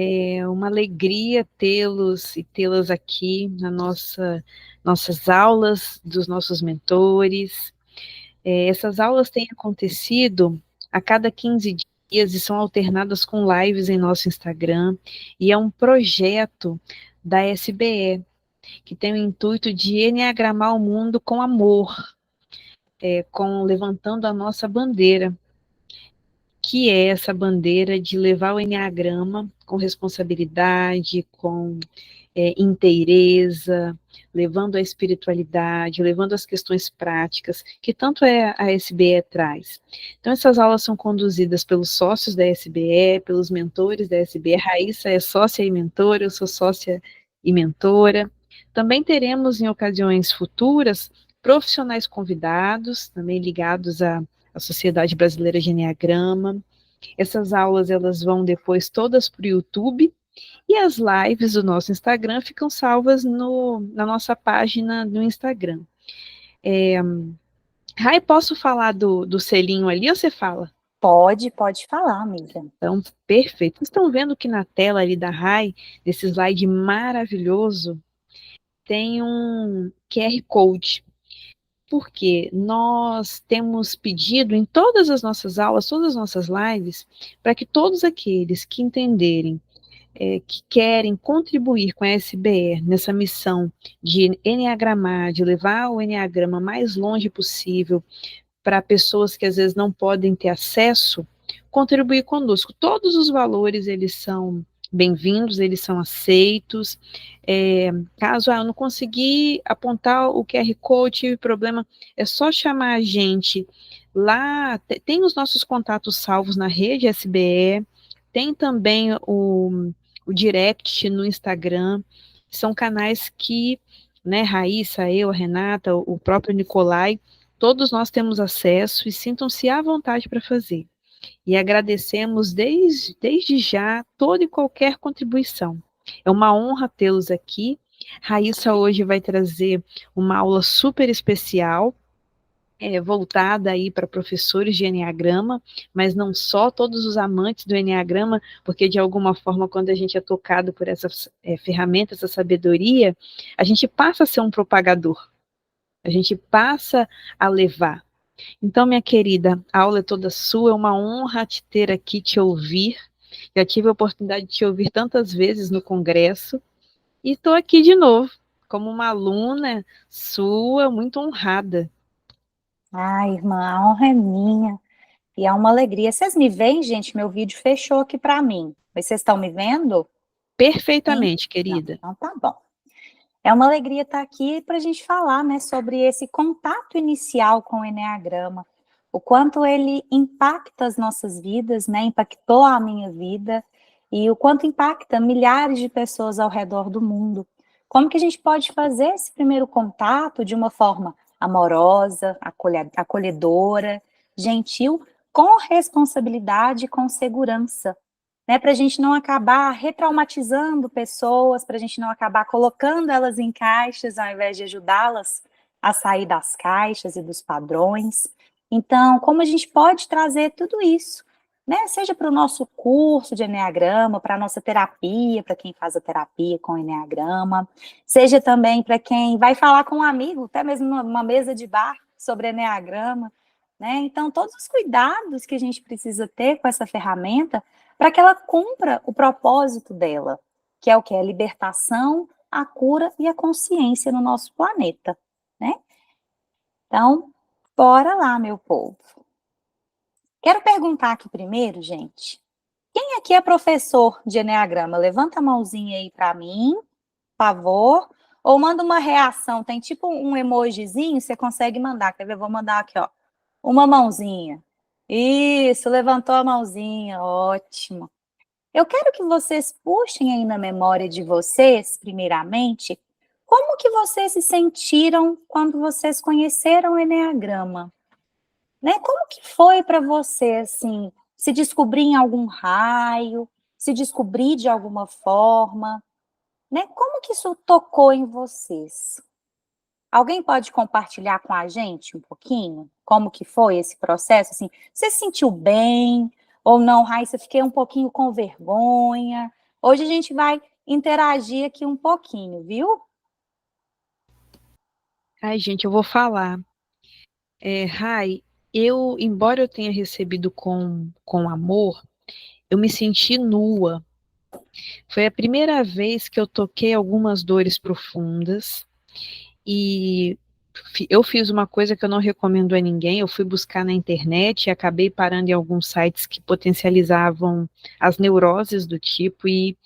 É uma alegria tê-los e tê-las aqui na nossas aulas dos nossos mentores. Essas aulas têm acontecido a cada 15 dias e são alternadas com lives em nosso Instagram, e é um projeto da SBE, que tem o intuito de enneagramar o mundo com amor, levantando a nossa bandeira, que é essa bandeira de levar o enneagrama com responsabilidade, com inteireza, levando a espiritualidade, levando as questões práticas, que tanto a SBE traz. Então, essas aulas são conduzidas pelos sócios da SBE, pelos mentores da SBE. Raíssa é sócia e mentora, eu sou sócia e mentora. Também teremos, em ocasiões futuras, profissionais convidados, também ligados à Sociedade Brasileira de Enneagrama. Essas aulas elas vão depois todas para o YouTube, e as lives do nosso Instagram ficam salvas na nossa página no Instagram. Rai, posso falar do selinho ali ou você fala? Pode falar, amiga. Então, perfeito. Vocês estão vendo que na tela ali da Rai, desse slide maravilhoso, tem um QR Code. Porque nós temos pedido em todas as nossas aulas, todas as nossas lives, para que todos aqueles que entenderem que querem contribuir com a SBE nessa missão de enneagramar, de levar o enneagrama mais longe possível para pessoas que às vezes não podem ter acesso, contribuir conosco. Todos os valores, eles são bem-vindos, eles são aceitos. Caso eu não consegui apontar o QR Code, tive problema, é só chamar a gente lá, tem os nossos contatos salvos na rede SBE, tem também o direct no Instagram, são canais que, né, Raíssa, eu, a Renata, o próprio Nicolai, todos nós temos acesso e sintam-se à vontade para fazer. E agradecemos desde já toda e qualquer contribuição. É uma honra tê-los aqui. Raíssa hoje vai trazer uma aula super especial, voltada aí para professores de Enneagrama, mas não só, todos os amantes do Enneagrama, porque de alguma forma, quando a gente é tocado por essas ferramentas, essa sabedoria, a gente passa a ser um propagador, a gente passa a levar. Então, minha querida, a aula é toda sua, é uma honra te ter aqui, te ouvir. Já tive a oportunidade de te ouvir tantas vezes no congresso, e estou aqui de novo, como uma aluna sua, muito honrada. Ai, irmã, a honra é minha e é uma alegria. Vocês me veem, gente? Meu vídeo fechou aqui para mim. Mas vocês estão me vendo? Sim? Perfeitamente, Não, querida. então tá bom. É uma alegria estar aqui para a gente falar, né, sobre esse contato inicial com o Eneagrama, o quanto ele impacta as nossas vidas, né, impactou a minha vida, e o quanto impacta milhares de pessoas ao redor do mundo. Como que a gente pode fazer esse primeiro contato de uma forma amorosa, acolhedora, gentil, com responsabilidade e com segurança, né, para a gente não acabar retraumatizando pessoas, para a gente não acabar colocando elas em caixas, ao invés de ajudá-las a sair das caixas e dos padrões. Então, como a gente pode trazer tudo isso, né, seja para o nosso curso de Eneagrama, para a nossa terapia, para quem faz a terapia com Eneagrama, seja também para quem vai falar com um amigo, até mesmo numa mesa de bar sobre Eneagrama, né? Então, todos os cuidados que a gente precisa ter com essa ferramenta para que ela cumpra o propósito dela, que é o que? A libertação, a cura e a consciência no nosso planeta, né? Então, bora lá, meu povo. Quero perguntar aqui primeiro, gente, quem aqui é professor de Eneagrama? Levanta a mãozinha aí para mim, por favor, ou manda uma reação, tem tipo um emojizinho, você consegue mandar, quer ver? Vou mandar aqui, ó, uma mãozinha. Isso, levantou a mãozinha, ótimo. Eu quero que vocês puxem aí na memória de vocês, primeiramente, como que vocês se sentiram quando vocês conheceram o Eneagrama? Né? Como que foi para você, assim, se descobrir em algum raio, se descobrir de alguma forma, né? Como que isso tocou em vocês? Alguém pode compartilhar com a gente um pouquinho? Como que foi esse processo? Assim, você se sentiu bem ou não, Raíssa? Fiquei um pouquinho com vergonha. Hoje a gente vai interagir aqui um pouquinho, viu? Ai, gente, eu vou falar. Rai, embora eu tenha recebido com amor, eu me senti nua. Foi a primeira vez que eu toquei algumas dores profundas e eu fiz uma coisa que eu não recomendo a ninguém. Eu fui buscar na internet e acabei parando em alguns sites que potencializavam as neuroses do tipo e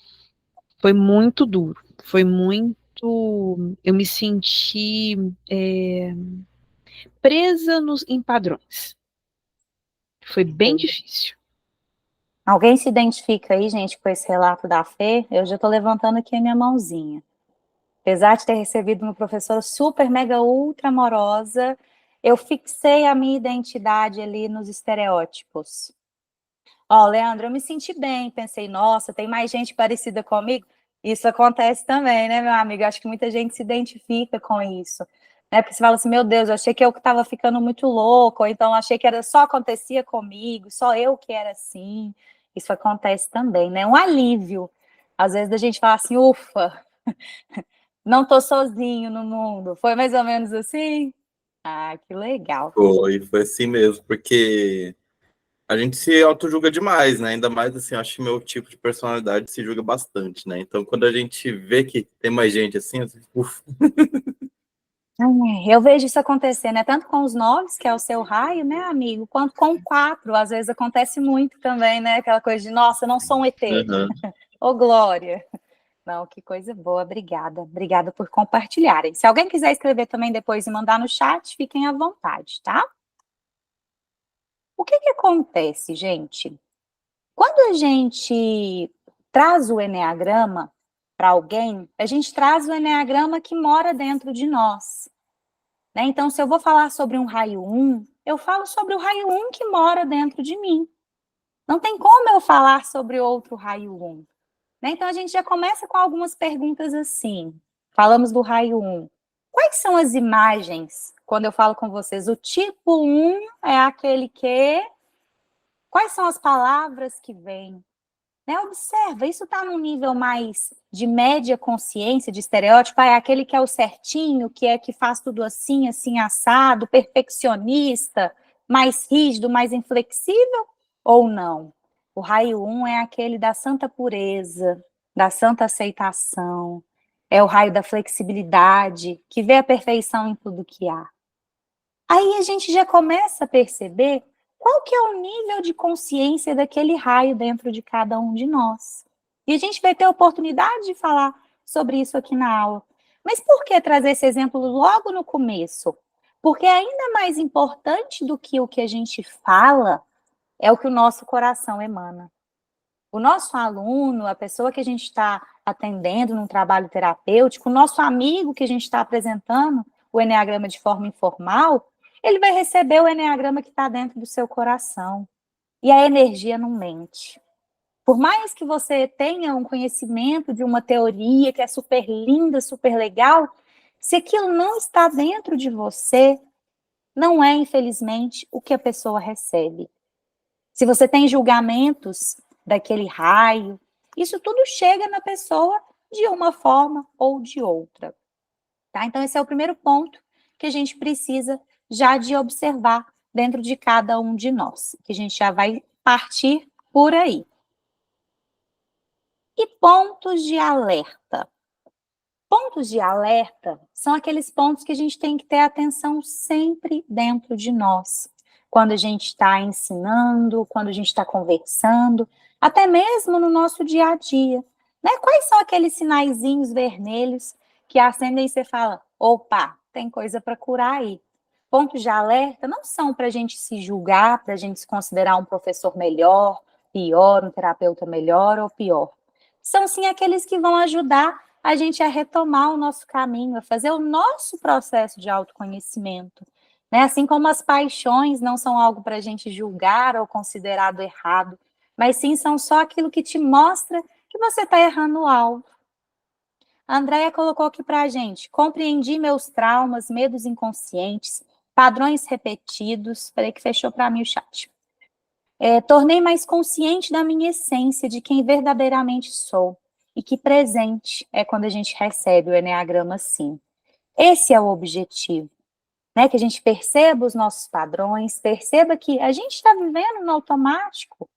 foi muito duro. Foi muito. Eu me senti presa em padrões. Foi bem difícil. Alguém se identifica aí, gente, com esse relato da Fê? Eu já estou levantando aqui a minha mãozinha. Apesar de ter recebido uma professora super, mega, ultra amorosa, eu fixei a minha identidade ali nos estereótipos. Ó, Leandro, eu me senti bem, pensei, nossa, tem mais gente parecida comigo? Isso acontece também, né, meu amigo? Acho que muita gente se identifica com isso. Né? Porque você fala assim, meu Deus, eu achei que eu estava ficando muito louco, ou então achei que era só acontecia comigo, só eu que era assim. Isso acontece também, né? Um alívio. Às vezes a gente fala assim, ufa, não tô sozinho no mundo. Foi mais ou menos assim? Ah, que legal. Foi assim mesmo, porque a gente se auto-julga demais, né? Ainda mais assim, acho que meu tipo de personalidade se julga bastante, né? Então, quando a gente vê que tem mais gente assim, ufa. Eu vejo isso acontecer, né? Tanto com os 9, que é o seu raio, né, amigo, quanto com o 4. Às vezes acontece muito também, né? Aquela coisa de, nossa, eu não sou um ET. Uhum. Ô, Glória. Não, que coisa boa, obrigada. Obrigada por compartilharem. Se alguém quiser escrever também depois e mandar no chat, fiquem à vontade, tá? O que acontece, gente? Quando a gente traz o eneagrama para alguém, a gente traz o eneagrama que mora dentro de nós. Né? Então, se eu vou falar sobre um raio 1, eu falo sobre o raio 1 que mora dentro de mim. Não tem como eu falar sobre outro raio 1. Né? Então, a gente já começa com algumas perguntas assim. Falamos do raio 1. Quais são as imagens, quando eu falo com vocês? O tipo 1 é aquele que... Quais são as palavras que vêm? Né? Observa, isso está num nível mais de média consciência, de estereótipo, é aquele que é o certinho, que faz tudo assim, assim, assado, perfeccionista, mais rígido, mais inflexível, ou não? O raio 1 é aquele da santa pureza, da santa aceitação, é o raio da flexibilidade, que vê a perfeição em tudo que há. Aí a gente já começa a perceber qual que é o nível de consciência daquele raio dentro de cada um de nós. E a gente vai ter a oportunidade de falar sobre isso aqui na aula. Mas por que trazer esse exemplo logo no começo? Porque ainda mais importante do que o que a gente fala é o que o nosso coração emana. O nosso aluno, a pessoa que a gente está atendendo num trabalho terapêutico, o nosso amigo que a gente está apresentando o eneagrama de forma informal, ele vai receber o eneagrama que está dentro do seu coração. E a energia não mente. Por mais que você tenha um conhecimento de uma teoria que é super linda, super legal, se aquilo não está dentro de você, não é, infelizmente, o que a pessoa recebe. Se você tem julgamentos daquele raio, isso tudo chega na pessoa de uma forma ou de outra. Tá? Então, esse é o primeiro ponto que a gente precisa já de observar dentro de cada um de nós, que a gente já vai partir por aí. E pontos de alerta? Pontos de alerta são aqueles pontos que a gente tem que ter atenção sempre dentro de nós. Quando a gente está ensinando, quando a gente está conversando, até mesmo no nosso dia a dia. Né? Quais são aqueles sinaizinhos vermelhos que acendem e você fala, opa, tem coisa para curar aí. Pontos de alerta não são para a gente se julgar, para a gente se considerar um professor melhor, pior, um terapeuta melhor ou pior. São sim aqueles que vão ajudar a gente a retomar o nosso caminho, a fazer o nosso processo de autoconhecimento. Né? Assim como as paixões não são algo para a gente julgar ou considerado errado, mas sim são só aquilo que te mostra que você está errando o alvo. A Andrea colocou aqui para a gente, compreendi meus traumas, medos inconscientes, padrões repetidos, peraí que fechou para mim o chat. Tornei mais consciente da minha essência, de quem verdadeiramente sou. e que presente é quando a gente recebe o Eneagrama assim. Esse é o objetivo, né? Que a gente perceba os nossos padrões, perceba que a gente está vivendo no automático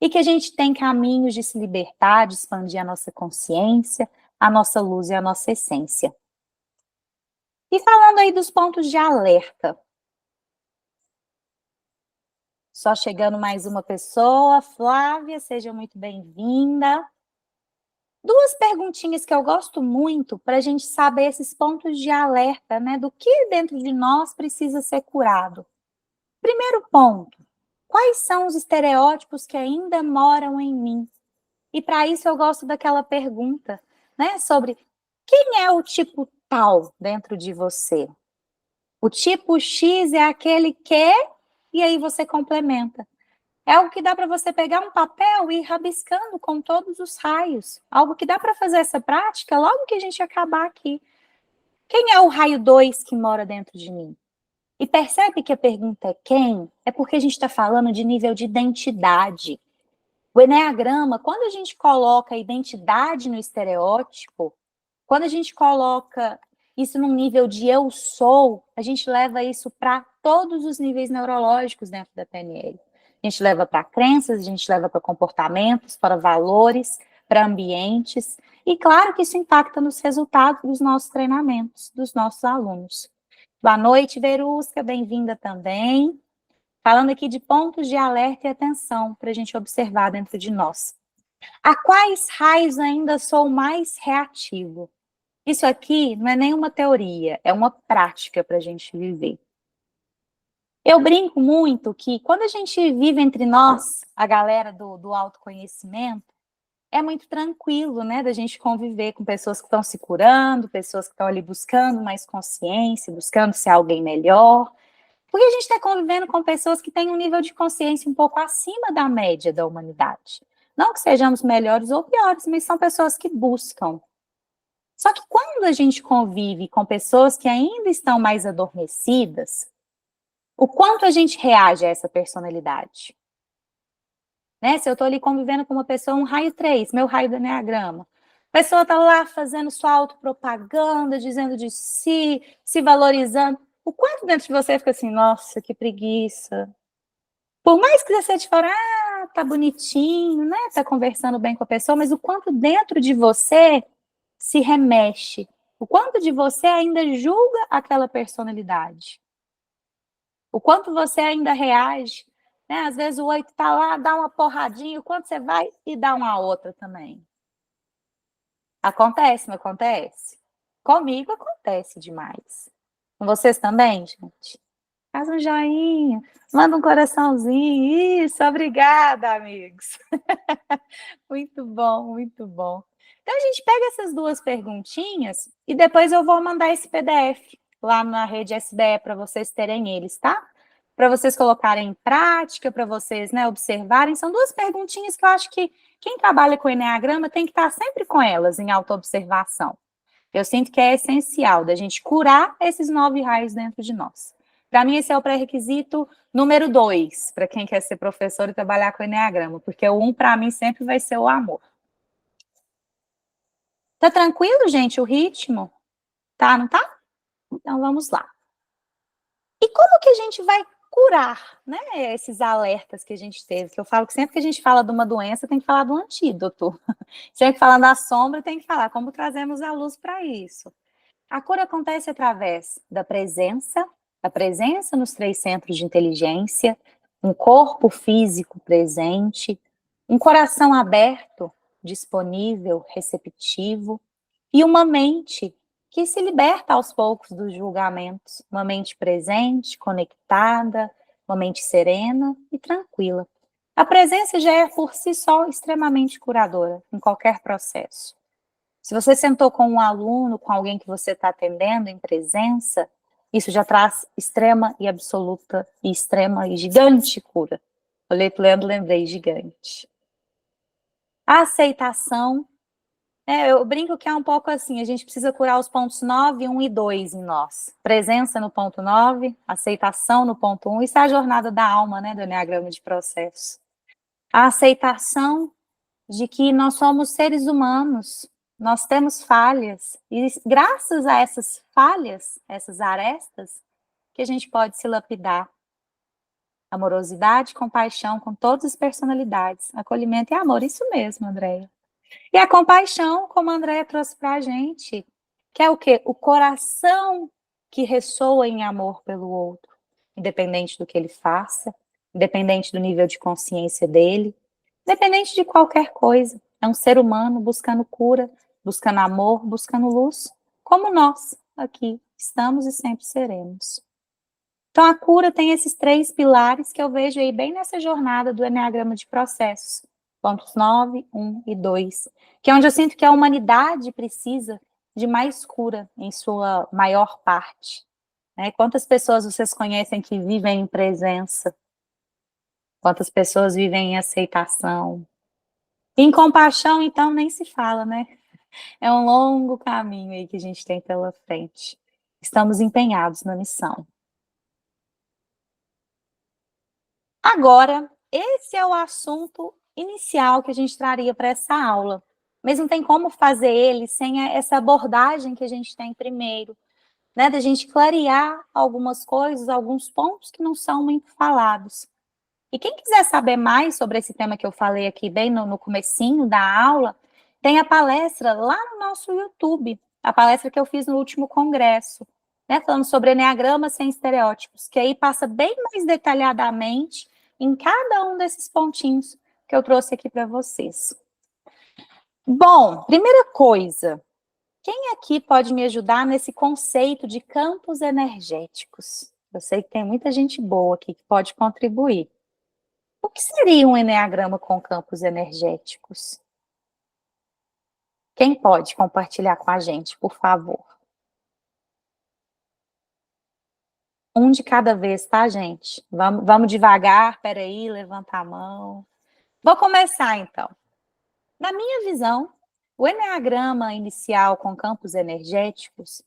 e que a gente tem caminhos de se libertar, de expandir a nossa consciência, a nossa luz e a nossa essência. E falando aí dos pontos de alerta. Só chegando mais uma pessoa. Flávia, seja muito bem-vinda. Duas perguntinhas que eu gosto muito para a gente saber esses pontos de alerta, né? Do que dentro de nós precisa ser curado. Primeiro ponto, quais são os estereótipos que ainda moram em mim? E para isso eu gosto daquela pergunta, né? Sobre quem é o tipo tal dentro de você? O tipo X é aquele que, e aí você complementa. É algo que dá para você pegar um papel e ir rabiscando com todos os raios. Algo que dá para fazer essa prática logo que a gente acabar aqui. Quem é o raio 2 que mora dentro de mim? E percebe que a pergunta é quem? É porque a gente está falando de nível de identidade. O Eneagrama, quando a gente coloca a identidade no estereótipo, quando a gente coloca isso num nível de eu sou, a gente leva isso para todos os níveis neurológicos dentro da PNL. A gente leva para crenças, a gente leva para comportamentos, para valores, para ambientes. E claro que isso impacta nos resultados dos nossos treinamentos, dos nossos alunos. Boa noite, Verusca, bem-vinda também. Falando aqui de pontos de alerta e atenção para a gente observar dentro de nós. A quais raios ainda sou mais reativo? Isso aqui não é nenhuma teoria, é uma prática para a gente viver. Eu brinco muito que quando a gente vive entre nós, a galera do autoconhecimento, é muito tranquilo, né, da gente conviver com pessoas que estão se curando, pessoas que estão ali buscando mais consciência, buscando ser alguém melhor. Porque a gente está convivendo com pessoas que têm um nível de consciência um pouco acima da média da humanidade. Não que sejamos melhores ou piores, mas são pessoas que buscam. Só que quando a gente convive com pessoas que ainda estão mais adormecidas, o quanto a gente reage a essa personalidade? Né? Se eu estou ali convivendo com uma pessoa, um raio 3, meu raio do Eneagrama, a pessoa está lá fazendo sua autopropaganda, dizendo de si, se valorizando. O quanto dentro de você fica assim, nossa, que preguiça. Por mais que você te fale, tá bonitinho, né? Tá conversando bem com a pessoa, mas o quanto dentro de você se remexe. O quanto de você ainda julga aquela personalidade. O quanto você ainda reage. Né? Às vezes o 8 tá lá, dá uma porradinha, o quanto você vai e dá uma outra também. Acontece, não acontece? Comigo acontece demais. Com vocês também, gente? Faz um joinha, manda um coraçãozinho. Isso, obrigada, amigos. Muito bom, muito bom. Então, a gente pega essas duas perguntinhas e depois eu vou mandar esse PDF lá na rede SBE para vocês terem eles, tá? Para vocês colocarem em prática, para vocês, né, observarem. São duas perguntinhas que eu acho que quem trabalha com Eneagrama tem que estar sempre com elas em autoobservação. Eu sinto que é essencial da gente curar esses 9 raios dentro de nós. Para mim, esse é o pré-requisito número 2, para quem quer ser professor e trabalhar com Eneagrama, porque o 1, para mim, sempre vai ser o amor. Tá tranquilo, gente, o ritmo? Tá, não tá? Então, vamos lá. E como que a gente vai curar, né, esses alertas que a gente teve? Que eu falo que sempre que a gente fala de uma doença, tem que falar do antídoto. Sempre que fala da sombra, tem que falar como trazemos a luz para isso. A cura acontece através da presença nos 3 centros de inteligência, um corpo físico presente, um coração aberto, disponível, receptivo, e uma mente que se liberta aos poucos dos julgamentos, uma mente presente, conectada, uma mente serena e tranquila. A presença já é por si só extremamente curadora em qualquer processo. Se você sentou com um aluno, com alguém que você está atendendo em presença, isso já traz extrema e absoluta, e extrema e gigante cura. Olhei para o Leandro, lembrei, gigante. A aceitação, eu brinco que é um pouco assim, a gente precisa curar os pontos 9, 1 e 2 em nós. Presença no ponto 9, aceitação no ponto 1, isso é a jornada da alma, né, do Eneagrama de processo. A aceitação de que nós somos seres humanos, nós temos falhas, e graças a essas falhas, essas arestas, que a gente pode se lapidar. Amorosidade, compaixão com todas as personalidades, acolhimento e amor, isso mesmo, Andréia. E a compaixão, como a Andréia trouxe para a gente, que é o quê? O coração que ressoa em amor pelo outro, independente do que ele faça, independente do nível de consciência dele, independente de qualquer coisa. É um ser humano buscando cura, buscando amor, buscando luz, como nós aqui estamos e sempre seremos. Então, a cura tem esses 3 pilares que eu vejo aí bem nessa jornada do Eneagrama de processos. Pontos 9, 1 e 2. Que é onde eu sinto que a humanidade precisa de mais cura em sua maior parte. Né? Quantas pessoas vocês conhecem que vivem em presença? Quantas pessoas vivem em aceitação? Em compaixão, então, nem se fala, né? É um longo caminho aí que a gente tem pela frente. Estamos empenhados na missão. Agora, esse é o assunto inicial que a gente traria para essa aula. Mas não tem como fazer ele sem essa abordagem que a gente tem primeiro, né? Da gente clarear algumas coisas, alguns pontos que não são muito falados. E quem quiser saber mais sobre esse tema que eu falei aqui bem no comecinho da aula, tem a palestra lá no nosso YouTube, a palestra que eu fiz no último congresso, né? Falando sobre Eneagrama sem estereótipos, que aí passa bem mais detalhadamente em cada um desses pontinhos que eu trouxe aqui para vocês. Bom, primeira coisa, quem aqui pode me ajudar nesse conceito de campos energéticos? Eu sei que tem muita gente boa aqui que pode contribuir. O que seria um eneagrama com campos energéticos? Quem pode compartilhar com a gente, por favor? Um de cada vez, tá, gente? Vamos devagar, peraí, levanta a mão. Vou começar, então. Na minha visão, o eneagrama inicial com campos energéticos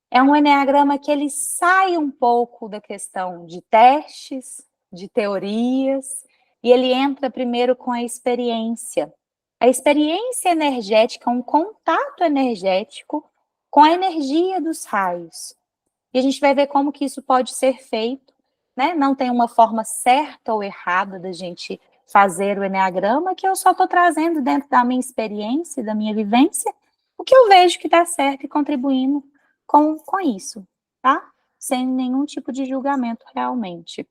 é um eneagrama que ele sai um pouco da questão de testes, de teorias, e ele entra primeiro com a experiência. A experiência energética é um contato energético com a energia dos raios. E a gente vai ver como que isso pode ser feito, né? Não tem uma forma certa ou errada da gente fazer o eneagrama, que eu só estou trazendo dentro da minha experiência, da minha vivência, o que eu vejo que dá certo e contribuindo com isso, tá? Sem nenhum tipo de julgamento realmente.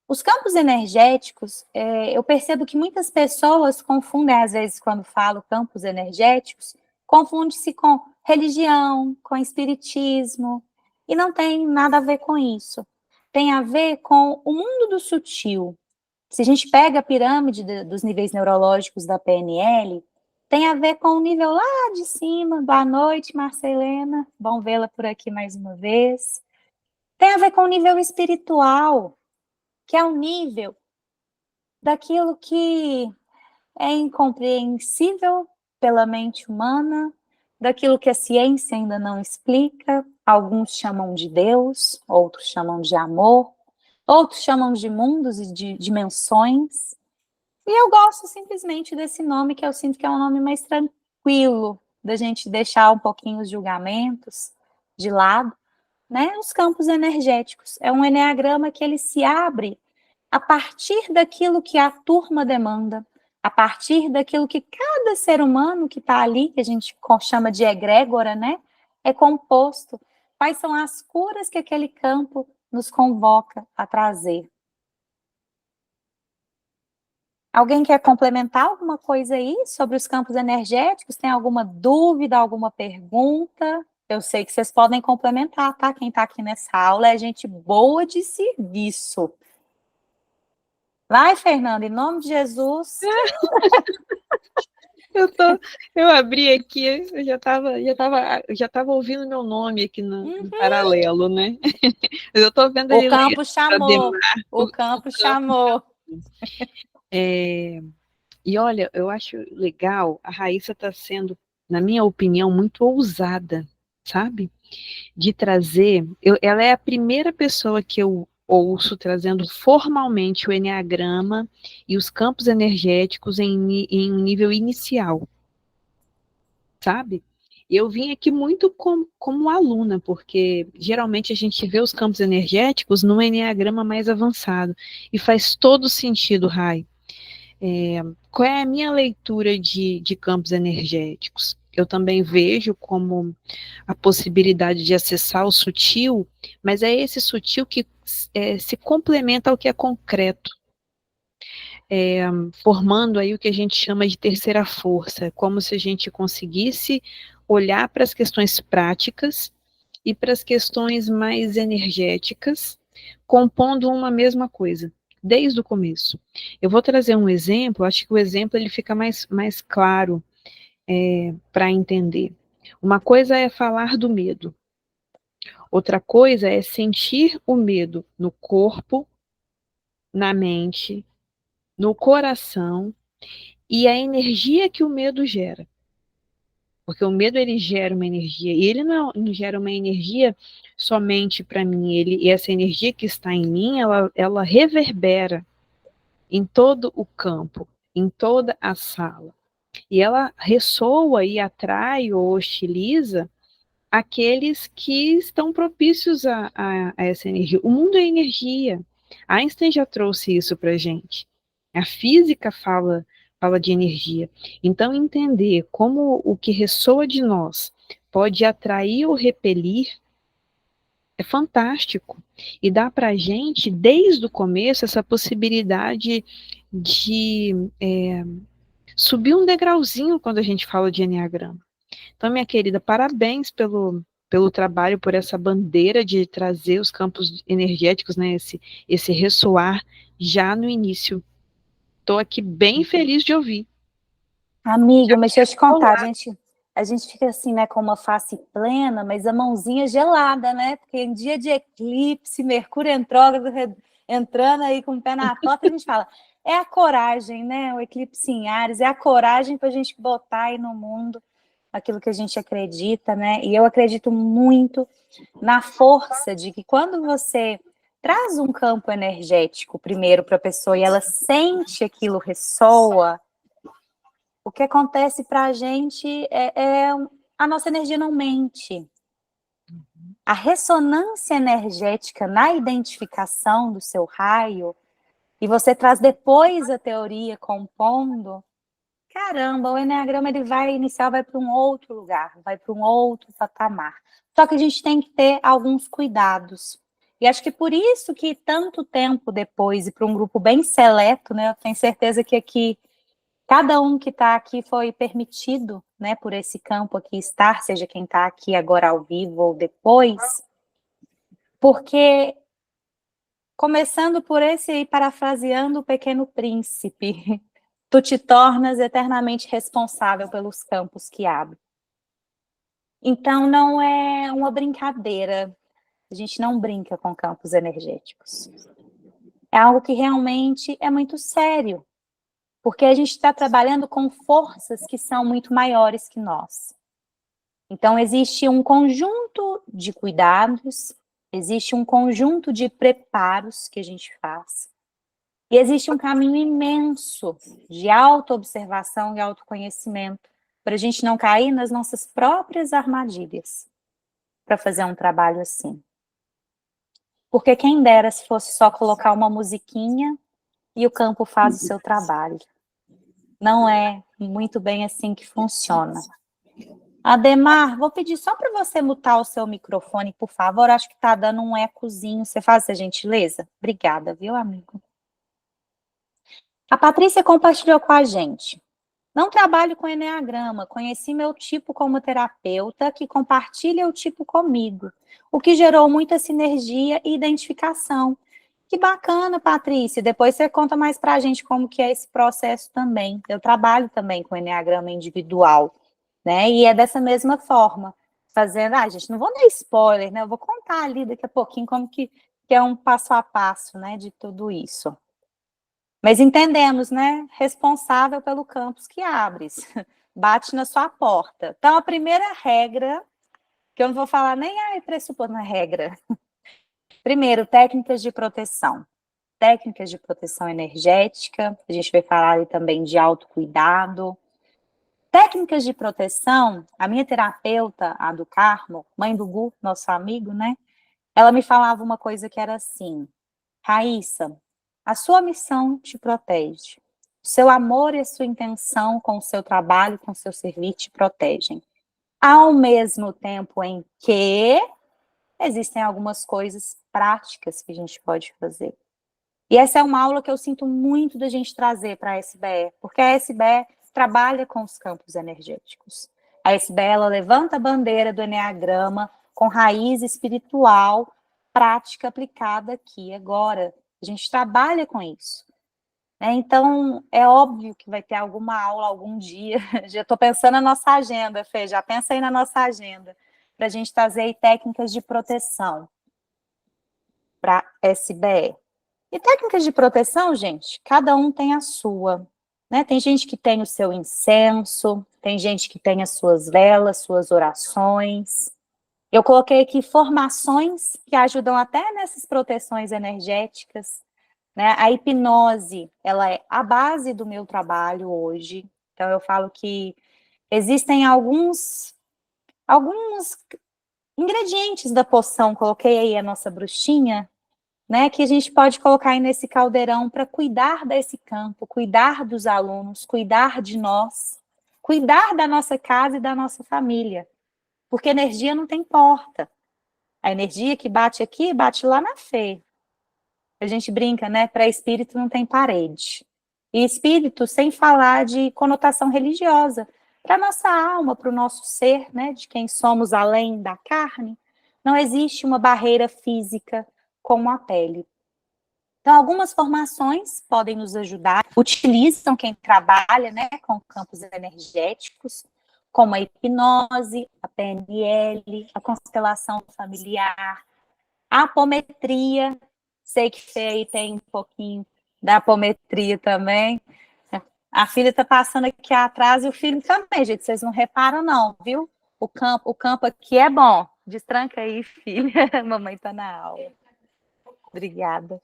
Os campos energéticos, eu percebo que muitas pessoas confundem, às vezes, quando falo campos energéticos, confunde-se com religião, com espiritismo, e não tem nada a ver com isso. Tem a ver com o mundo do sutil. Se a gente pega a pirâmide dos níveis neurológicos da PNL, tem a ver com o nível lá de cima. Boa noite, Marcelena. Bom vê-la por aqui mais uma vez. Tem a ver com o nível espiritual, que é o nível daquilo que é incompreensível pela mente humana, daquilo que a ciência ainda não explica. Alguns chamam de Deus, outros chamam de amor, outros chamam de mundos e de dimensões. E eu gosto simplesmente desse nome, que eu sinto que é um nome mais tranquilo, da gente deixar um pouquinho os julgamentos de lado, né? Os campos energéticos. É um eneagrama que ele se abre a partir daquilo que a turma demanda, a partir daquilo que cada ser humano que está ali, que a gente chama de egrégora, né? É composto. Quais são as curas que aquele campo nos convoca a trazer? Alguém quer complementar alguma coisa aí sobre os campos energéticos? Tem alguma dúvida, alguma pergunta? Eu sei que vocês podem complementar, tá? Quem está aqui nessa aula é gente boa de serviço. Vai, Fernanda, em nome de Jesus. Eu abri aqui, eu já tava ouvindo meu nome aqui no paralelo, né? Eu tô vendo o campo chamou, o campo chamou. E olha, eu acho legal, a Raíssa está sendo, na minha opinião, muito ousada, sabe? De trazer, ela é a primeira pessoa que eu ouço trazendo formalmente o eneagrama e os campos energéticos em um nível inicial, sabe? Eu vim aqui muito como aluna, porque geralmente a gente vê os campos energéticos no eneagrama mais avançado, e faz todo sentido, Rai. Qual é a minha leitura de campos energéticos? Eu também vejo como a possibilidade de acessar o sutil, mas é esse sutil que se complementa ao que é concreto, formando aí o que a gente chama de terceira força, como se a gente conseguisse olhar para as questões práticas e para as questões mais energéticas, compondo uma mesma coisa, desde o começo. Eu vou trazer um exemplo, acho que o exemplo ele fica mais claro para entender. Uma coisa é falar do medo, outra coisa é sentir o medo no corpo, na mente, no coração e a energia que o medo gera. Porque o medo ele gera uma energia, e ele não gera uma energia somente para mim, e essa energia que está em mim, ela reverbera em todo o campo, em toda a sala. E ela ressoa e atrai ou hostiliza aqueles que estão propícios a essa energia. O mundo é energia. Einstein já trouxe isso para a gente. A física fala de energia. Então, entender como o que ressoa de nós pode atrair ou repelir é fantástico. E dá para a gente, desde o começo, essa possibilidade de subir um degrauzinho quando a gente fala de eneagrama. Então, minha querida, parabéns pelo trabalho, por essa bandeira de trazer os campos energéticos, né, esse ressoar já no início. Estou aqui bem feliz de ouvir. Amiga, mas deixa eu te contar, a gente fica assim, né, com uma face plena, mas a mãozinha gelada, né? Porque em dia de eclipse, Mercúrio retrógrado entrando aí com o pé na porta, a gente fala, é a coragem, né? O eclipse em Áries, é a coragem para a gente botar aí no mundo aquilo que a gente acredita, né? E eu acredito muito na força de que quando você traz um campo energético primeiro para a pessoa e ela sente aquilo ressoa, o que acontece para a gente a nossa energia não mente. A ressonância energética na identificação do seu raio, e você traz depois a teoria compondo, caramba, o eneagrama ele vai para um outro lugar, vai para um outro patamar. Só que a gente tem que ter alguns cuidados. E acho que por isso que tanto tempo depois, e para um grupo bem seleto, né, eu tenho certeza que aqui cada um que está aqui foi permitido, né, por esse campo aqui estar, seja quem está aqui agora ao vivo ou depois, porque, começando por esse, parafraseando o Pequeno Príncipe, tu te tornas eternamente responsável pelos campos que abre. Então, não é uma brincadeira, a gente não brinca com campos energéticos. É algo que realmente é muito sério, porque a gente está trabalhando com forças que são muito maiores que nós. Então, existe um conjunto de cuidados, existe um conjunto de preparos que a gente faz, e existe um caminho imenso de autoobservação e autoconhecimento, para a gente não cair nas nossas próprias armadilhas, para fazer um trabalho assim. Porque quem dera se fosse só colocar uma musiquinha e o campo faz o seu trabalho. Não é muito bem assim que funciona. Ademar, vou pedir só para você mutar o seu microfone, por favor. Acho que está dando um ecozinho. Você faz essa gentileza? Obrigada, viu, amigo? A Patrícia compartilhou com a gente. Não trabalho com eneagrama. Conheci meu tipo como terapeuta, que compartilha o tipo comigo, o que gerou muita sinergia e identificação. Que bacana, Patrícia. Depois você conta mais para a gente como que é esse processo também. Eu trabalho também com eneagrama individual, né? E é dessa mesma forma, fazendo... gente, não vou dar spoiler, né? Eu vou contar ali daqui a pouquinho como que é um passo a passo, né, de tudo isso. Mas entendemos, né? Responsável pelo campus que abres. Bate na sua porta. Então, a primeira regra, que eu não vou falar nem pressupondo a regra, Primeiro, técnicas de proteção. Técnicas de proteção energética, a gente vai falar aí também de autocuidado. Técnicas de proteção, a minha terapeuta, a do Carmo, mãe do Gu, nosso amigo, né? Ela me falava uma coisa que era assim: Raíssa, a sua missão te protege. O seu amor e a sua intenção com o seu trabalho, com o seu serviço te protegem. Ao mesmo tempo em que existem algumas coisas práticas que a gente pode fazer. E essa é uma aula que eu sinto muito da gente trazer para a SBE, porque a SBE trabalha com os campos energéticos. A SBE, ela levanta a bandeira do Eneagrama com raiz espiritual, prática aplicada aqui, agora. A gente trabalha com isso. Então, é óbvio que vai ter alguma aula algum dia. Já estou pensando na nossa agenda, Fê, já pensa aí na nossa agenda, para a gente trazer aí técnicas de proteção para a SBE. E técnicas de proteção, gente, cada um tem a sua, né? Tem gente que tem o seu incenso, tem gente que tem as suas velas, suas orações. Eu coloquei aqui formações que ajudam até nessas proteções energéticas, né? A hipnose, ela é a base do meu trabalho hoje. Então, eu falo que existem alguns ingredientes da poção, coloquei aí a nossa bruxinha, né, que a gente pode colocar aí nesse caldeirão para cuidar desse campo, cuidar dos alunos, cuidar de nós, cuidar da nossa casa e da nossa família. Porque energia não tem porta. A energia que bate aqui, bate lá na Fê. A gente brinca, né? Para espírito não tem parede. E espírito, sem falar de conotação religiosa. Para nossa alma, para o nosso ser, né? De quem somos além da carne, não existe uma barreira física como a pele. Então, algumas formações podem nos ajudar, utilizam quem trabalha, né, com campos energéticos, como a hipnose, a PNL, a constelação familiar, a apometria. Sei que Fê aí tem um pouquinho da apometria também. A filha está passando aqui atrás e o filho também, gente, vocês não reparam não, viu? O campo aqui é bom. Destranca aí, filha. Mamãe está na aula. Obrigada.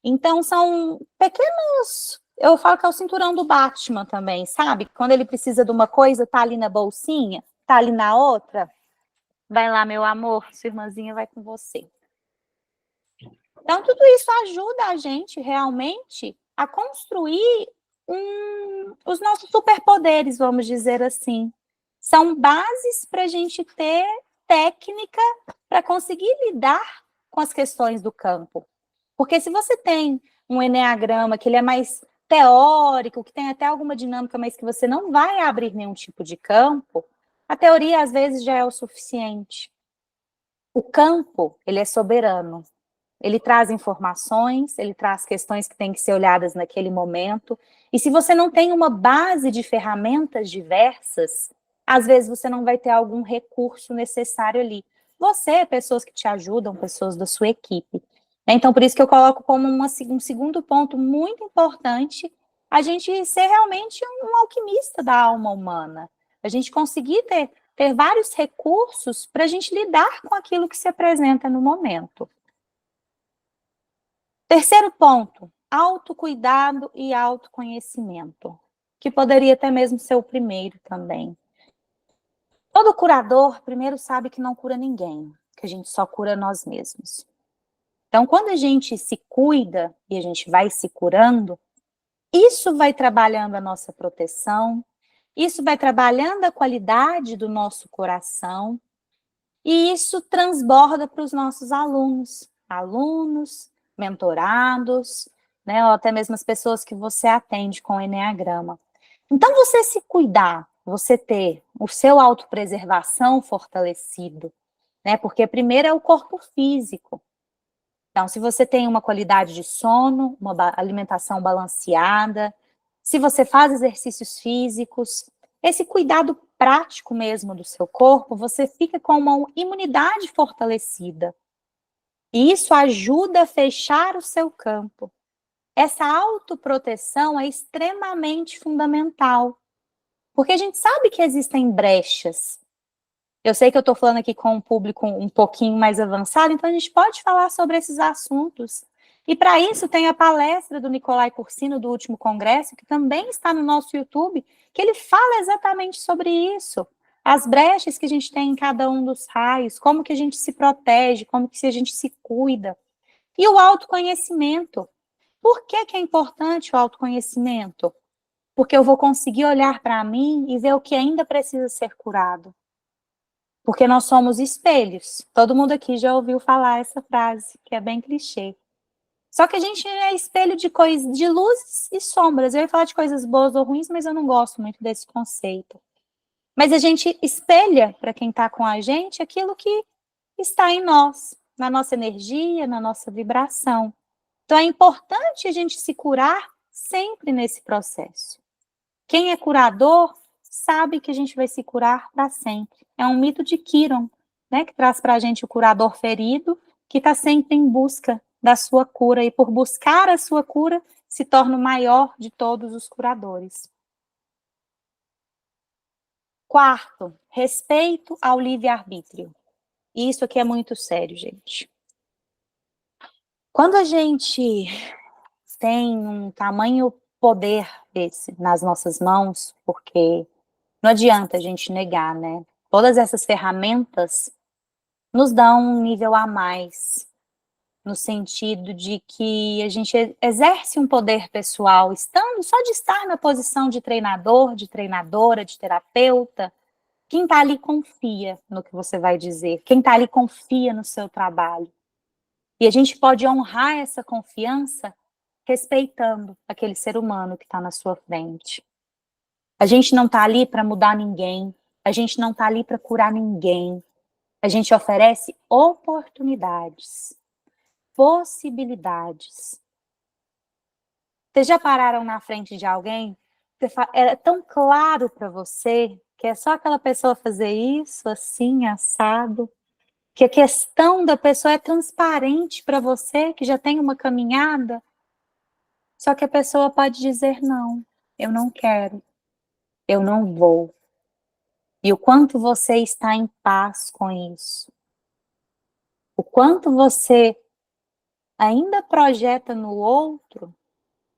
Então, são pequenos... Eu falo que é o cinturão do Batman também, sabe? Quando ele precisa de uma coisa, tá ali na bolsinha, tá ali na outra. Vai lá, meu amor, sua irmãzinha vai com você. Então, tudo isso ajuda a gente realmente a construir os nossos superpoderes, vamos dizer assim. São bases para a gente ter técnica para conseguir lidar com as questões do campo. Porque se você tem um eneagrama que ele é mais teórico, que tem até alguma dinâmica, mas que você não vai abrir nenhum tipo de campo, a teoria às vezes já é o suficiente. O campo, ele é soberano. Ele traz informações, ele traz questões que têm que ser olhadas naquele momento. E se você não tem uma base de ferramentas diversas, às vezes você não vai ter algum recurso necessário ali. Você, pessoas que te ajudam, pessoas da sua equipe. Então, por isso que eu coloco como um segundo ponto muito importante a gente ser realmente um alquimista da alma humana. A gente conseguir ter vários recursos para a gente lidar com aquilo que se apresenta no momento. Terceiro ponto, autocuidado e autoconhecimento, que poderia até mesmo ser o primeiro também. Todo curador, primeiro, sabe que não cura ninguém, que a gente só cura nós mesmos. Então, quando a gente se cuida e a gente vai se curando, isso vai trabalhando a nossa proteção, isso vai trabalhando a qualidade do nosso coração, e isso transborda para os nossos alunos, mentorados, né, ou até mesmo as pessoas que você atende com o Eneagrama. Então, você se cuidar, você ter o seu autopreservação fortalecido, né, porque primeiro é o corpo físico. Então, se você tem uma qualidade de sono, uma alimentação balanceada, se você faz exercícios físicos, esse cuidado prático mesmo do seu corpo, você fica com uma imunidade fortalecida. E isso ajuda a fechar o seu campo. Essa autoproteção é extremamente fundamental, porque a gente sabe que existem brechas. Eu sei que eu estou falando aqui com um público um pouquinho mais avançado, então a gente pode falar sobre esses assuntos. E para isso tem a palestra do Nicolai Cursino, do último congresso, que também está no nosso YouTube, que ele fala exatamente sobre isso. As brechas que a gente tem em cada um dos raios, como que a gente se protege, como que a gente se cuida. E o autoconhecimento. Por que que é importante o autoconhecimento? Porque eu vou conseguir olhar para mim e ver o que ainda precisa ser curado. Porque nós somos espelhos. Todo mundo aqui já ouviu falar essa frase, que é bem clichê. Só que a gente é espelho de coisas, de luzes e sombras. Eu ia falar de coisas boas ou ruins, mas eu não gosto muito desse conceito. Mas a gente espelha para quem está com a gente aquilo que está em nós, na nossa energia, na nossa vibração. Então é importante a gente se curar sempre nesse processo. Quem é curador sabe que a gente vai se curar para sempre. É um mito de Quiron, né, que traz para a gente o curador ferido, que está sempre em busca da sua cura, e por buscar a sua cura, se torna o maior de todos os curadores. Quarto, respeito ao livre-arbítrio. Isso aqui é muito sério, gente. Quando a gente tem um tamanho poder desse nas nossas mãos, porque não adianta a gente negar, né? Todas essas ferramentas nos dão um nível a mais, no sentido de que a gente exerce um poder pessoal, estando só de estar na posição de treinador, de treinadora, de terapeuta. Quem está ali confia no que você vai dizer, quem está ali confia no seu trabalho. E a gente pode honrar essa confiança respeitando aquele ser humano que está na sua frente. A gente não está ali para mudar ninguém, a gente não está ali para curar ninguém. A gente oferece oportunidades, possibilidades. Vocês já pararam na frente de alguém? É tão claro para você que é só aquela pessoa fazer isso, assim, assado, que a questão da pessoa é transparente para você, que já tem uma caminhada, só que a pessoa pode dizer não, eu não quero, eu não vou. E o quanto você está em paz com isso. O quanto você ainda projeta no outro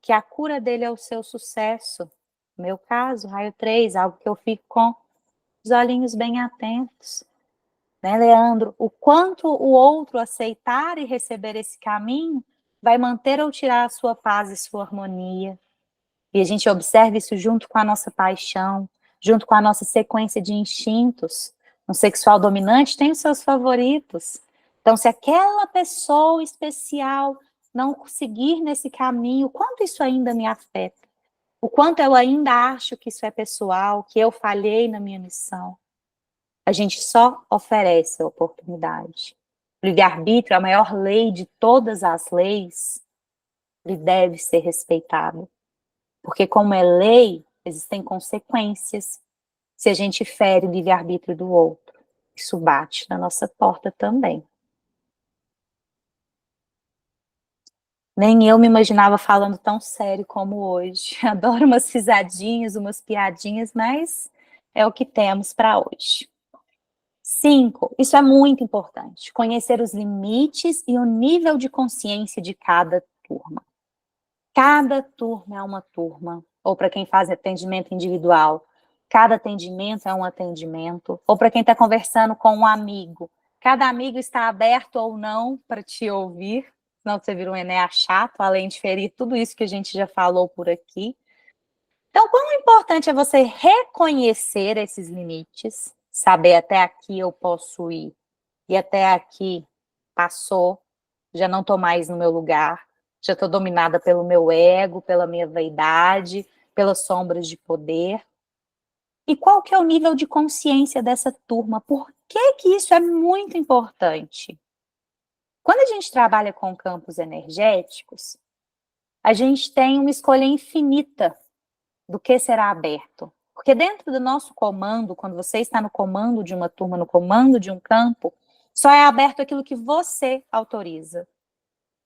que a cura dele é o seu sucesso. No meu caso, raio 3, algo que eu fico com os olhinhos bem atentos. Né, Leandro? O quanto o outro aceitar e receber esse caminho vai manter ou tirar a sua paz e sua harmonia. E a gente observa isso junto com a nossa paixão, junto com a nossa sequência de instintos. Um sexual dominante tem os seus favoritos. Então, se aquela pessoa especial não conseguir nesse caminho, o quanto isso ainda me afeta? O quanto eu ainda acho que isso é pessoal, que eu falhei na minha missão? A gente só oferece a oportunidade. O livre-arbítrio, a maior lei de todas as leis, ele deve ser respeitado. Porque como é lei, existem consequências se a gente fere o livre-arbítrio do outro. Isso bate na nossa porta também. Nem eu me imaginava falando tão sério como hoje. Adoro umas risadinhas, umas piadinhas, mas é o que temos para hoje. 5, isso é muito importante, conhecer os limites e o nível de consciência de cada turma. Cada turma é uma turma, ou para quem faz atendimento individual, cada atendimento é um atendimento, ou para quem está conversando com um amigo, cada amigo está aberto ou não para te ouvir, senão você vira um Enéa chato, além de ferir tudo isso que a gente já falou por aqui. Então, quão importante é você reconhecer esses limites, saber até aqui eu posso ir, e até aqui passou, já não estou mais no meu lugar, já estou dominada pelo meu ego, pela minha vaidade, pelas sombras de poder. E qual que é o nível de consciência dessa turma? Por que que isso é muito importante? Quando a gente trabalha com campos energéticos, a gente tem uma escolha infinita do que será aberto. Porque dentro do nosso comando, quando você está no comando de uma turma, no comando de um campo, só é aberto aquilo que você autoriza.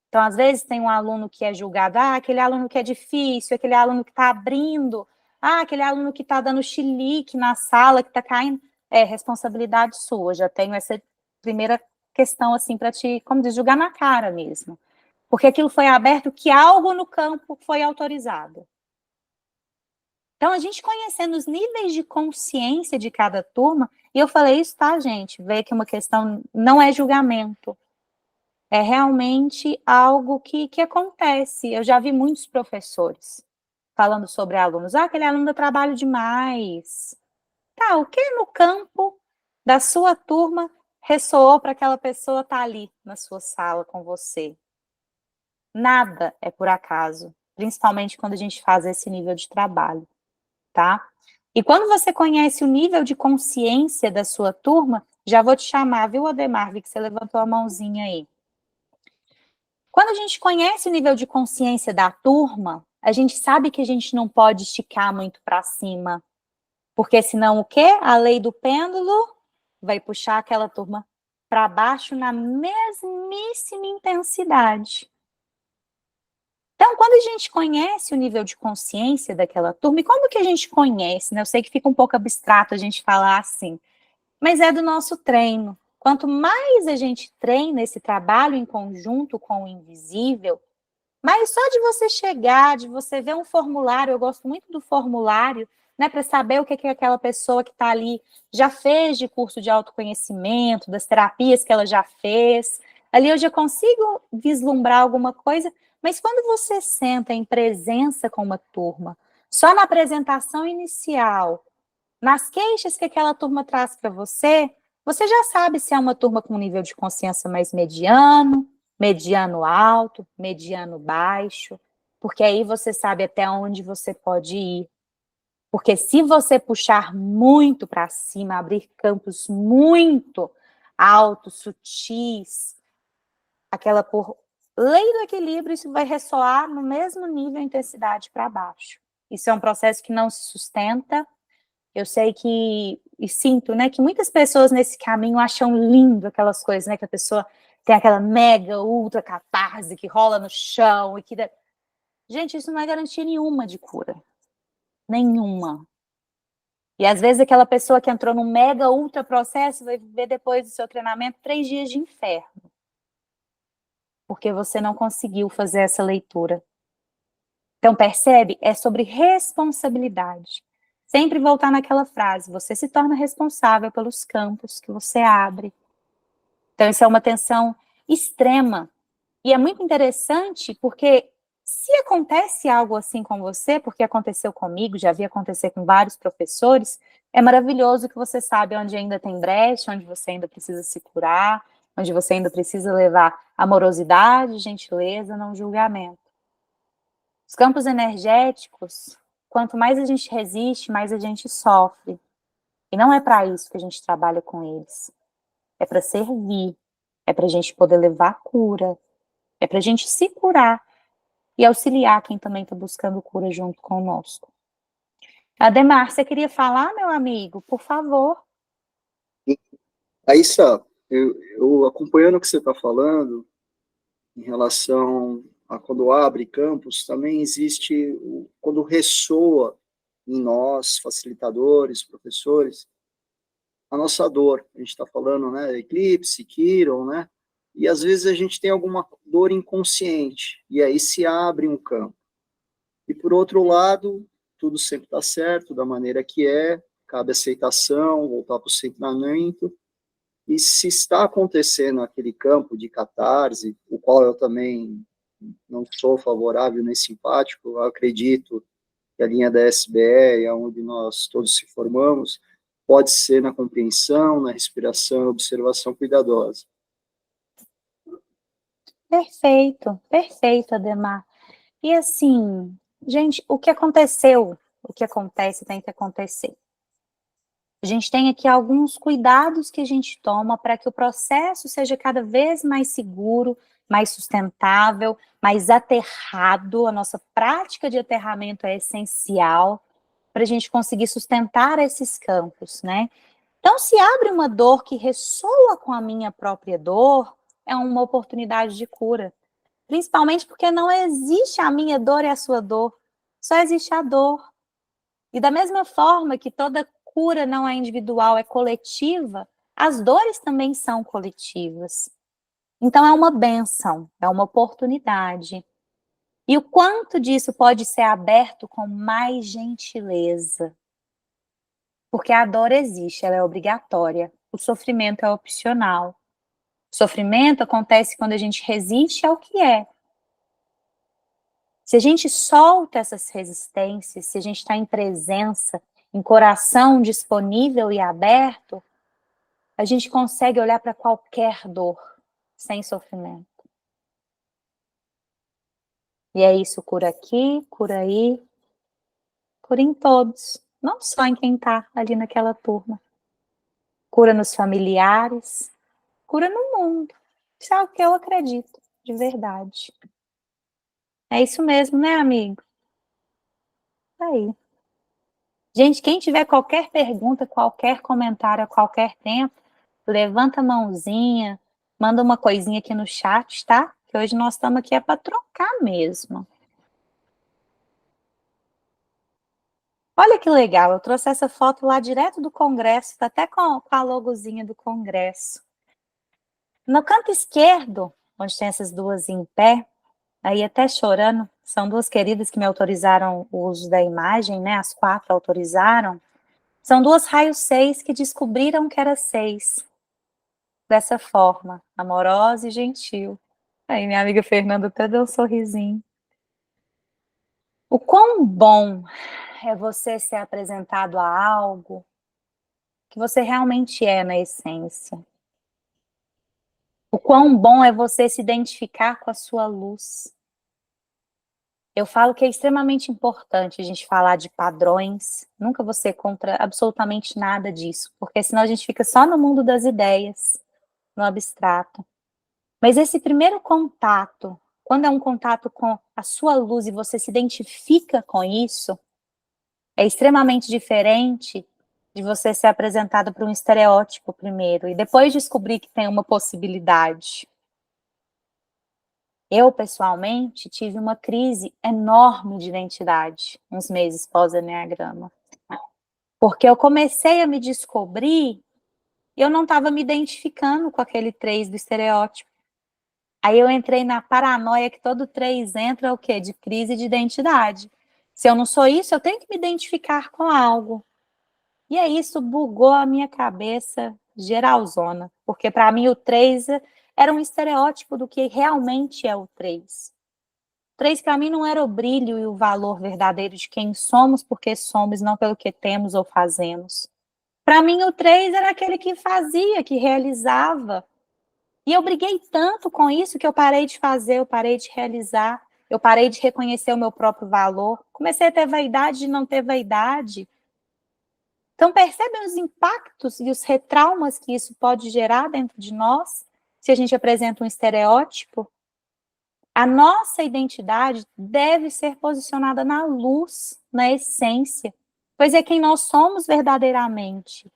Então, às vezes, tem um aluno que é julgado, aquele aluno que é difícil, aquele aluno que está abrindo, aquele aluno que está dando chilique na sala, que está caindo. é responsabilidade sua. Já tenho essa primeira questão, assim, para te, como diz, jogar na cara mesmo. Porque aquilo foi aberto, que algo no campo foi autorizado. Então, a gente conhecendo os níveis de consciência de cada turma, e eu falei isso, tá, gente? Ver que uma questão não é julgamento, é realmente algo que acontece. Eu já vi muitos professores falando sobre alunos. Ah, aquele aluno dá trabalho demais. Tá, o que no campo da sua turma ressoou para aquela pessoa estar ali na sua sala com você? Nada é por acaso, principalmente quando a gente faz esse nível de trabalho, tá? E quando você conhece o nível de consciência da sua turma, já vou te chamar, viu, Ademar, vi que você levantou a mãozinha aí. Quando a gente conhece o nível de consciência da turma, a gente sabe que a gente não pode esticar muito para cima, porque senão o quê? A lei do pêndulo vai puxar aquela turma para baixo na mesmíssima intensidade. Então, quando a gente conhece o nível de consciência daquela turma, e como que a gente conhece, né? Eu sei que fica um pouco abstrato a gente falar assim, mas é do nosso treino. Quanto mais a gente treina esse trabalho em conjunto com o invisível, mas só de você chegar, de você ver um formulário, eu gosto muito do formulário, né, para saber o que aquela pessoa que está ali já fez de curso de autoconhecimento, das terapias que ela já fez. Ali eu já consigo vislumbrar alguma coisa, mas quando você senta em presença com uma turma, só na apresentação inicial, nas queixas que aquela turma traz para você, você já sabe se é uma turma com nível de consciência mais mediano, mediano alto, mediano baixo, porque aí você sabe até onde você pode ir. Porque se você puxar muito para cima, abrir campos muito altos, sutis, aquela por lei do equilíbrio, isso vai ressoar no mesmo nível de intensidade para baixo. Isso é um processo que não se sustenta. Eu sei que, e sinto, né, que muitas pessoas nesse caminho acham lindo aquelas coisas, né, que a pessoa tem aquela mega, ultra catarse que rola no chão e que... Gente, isso não é garantia nenhuma de cura. Nenhuma. E às vezes aquela pessoa que entrou num mega, ultra processo vai viver depois do seu treinamento 3 dias de inferno. Porque você não conseguiu fazer essa leitura. Então, percebe? É sobre responsabilidade. Sempre voltar naquela frase, você se torna responsável pelos campos que você abre. Então, isso é uma tensão extrema. E é muito interessante porque se acontece algo assim com você, porque aconteceu comigo, já vi acontecer com vários professores, é maravilhoso que você sabe onde ainda tem brecha, onde você ainda precisa se curar, onde você ainda precisa levar amorosidade, gentileza, não julgamento. Os campos energéticos, quanto mais a gente resiste, mais a gente sofre. E não é para isso que a gente trabalha com eles. É para servir, é para a gente poder levar cura, é para a gente se curar e auxiliar quem também está buscando cura junto conosco. Ademar, você queria falar, meu amigo? Por favor. Raíssa, eu acompanhando o que você está falando, em relação a quando abre campos, também existe, quando ressoa em nós, facilitadores, professores, a nossa dor. A gente está falando, né, eclipse, Quiron, né? E às vezes a gente tem alguma dor inconsciente, e aí se abre um campo. E por outro lado, tudo sempre está certo, da maneira que é, cabe aceitação, voltar para o centramento. E se está acontecendo aquele campo de catarse, o qual eu também não sou favorável nem simpático, eu acredito que a linha da SBE é onde nós todos se formamos, pode ser na compreensão, na respiração, observação cuidadosa. Perfeito, perfeito, Ademar. E assim, gente, o que aconteceu, o que acontece tem que acontecer. A gente tem aqui alguns cuidados que a gente toma para que o processo seja cada vez mais seguro, mais sustentável, mais aterrado. A nossa prática de aterramento é essencial para a gente conseguir sustentar esses campos, né? Então, se abre uma dor que ressoa com a minha própria dor, é uma oportunidade de cura. Principalmente porque não existe a minha dor e a sua dor, só existe a dor. E da mesma forma que toda cura não é individual, é coletiva, as dores também são coletivas. Então é uma bênção, é uma oportunidade. E o quanto disso pode ser aberto com mais gentileza? Porque a dor existe, ela é obrigatória. O sofrimento é opcional. O sofrimento acontece quando a gente resiste ao que é. Se a gente solta essas resistências, se a gente está em presença, em coração disponível e aberto, a gente consegue olhar para qualquer dor sem sofrimento. E é isso, cura aqui, cura aí, cura em todos, não só em quem está ali naquela turma. Cura nos familiares, cura no mundo. Isso é o que eu acredito, de verdade. É isso mesmo, né, amigo? Aí. Gente, quem tiver qualquer pergunta, qualquer comentário a qualquer tempo, levanta a mãozinha, manda uma coisinha aqui no chat, tá? Que hoje nós estamos aqui é para trocar mesmo. Olha que legal, eu trouxe essa foto lá direto do Congresso, tá até com a logozinha do Congresso. No canto esquerdo, onde tem essas duas em pé, aí até chorando, são duas queridas que me autorizaram o uso da imagem, né? As 4 autorizaram. São duas raios 6 que descobriram que era 6. Dessa forma, amorosa e gentil. Aí minha amiga Fernanda até deu um sorrisinho. O quão bom é você ser apresentado a algo que você realmente é na essência. O quão bom é você se identificar com a sua luz. Eu falo que é extremamente importante a gente falar de padrões, nunca vou ser contra absolutamente nada disso, porque senão a gente fica só no mundo das ideias, no abstrato. Mas esse primeiro contato, quando é um contato com a sua luz e você se identifica com isso, é extremamente diferente de você ser apresentado para um estereótipo primeiro e depois descobrir que tem uma possibilidade. Eu, pessoalmente, tive uma crise enorme de identidade uns meses pós-Eneagrama. Porque eu comecei a me descobrir e eu não estava me identificando com aquele 3 do estereótipo. Aí eu entrei na paranoia que todo 3 entra, o quê? De crise de identidade. Se eu não sou isso, eu tenho que me identificar com algo. E aí isso bugou a minha cabeça geralzona. Porque para mim o 3 era um estereótipo do que realmente é o 3. 3 para mim não era o brilho e o valor verdadeiro de quem somos, porque somos, não pelo que temos ou fazemos. Para mim o 3 era aquele que fazia, que realizava. E eu briguei tanto com isso que eu parei de fazer, eu parei de realizar, eu parei de reconhecer o meu próprio valor. Comecei a ter vaidade de não ter vaidade. Então percebem os impactos e os retraumas que isso pode gerar dentro de nós, se a gente apresenta um estereótipo? A nossa identidade deve ser posicionada na luz, na essência, pois é quem nós somos verdadeiramente.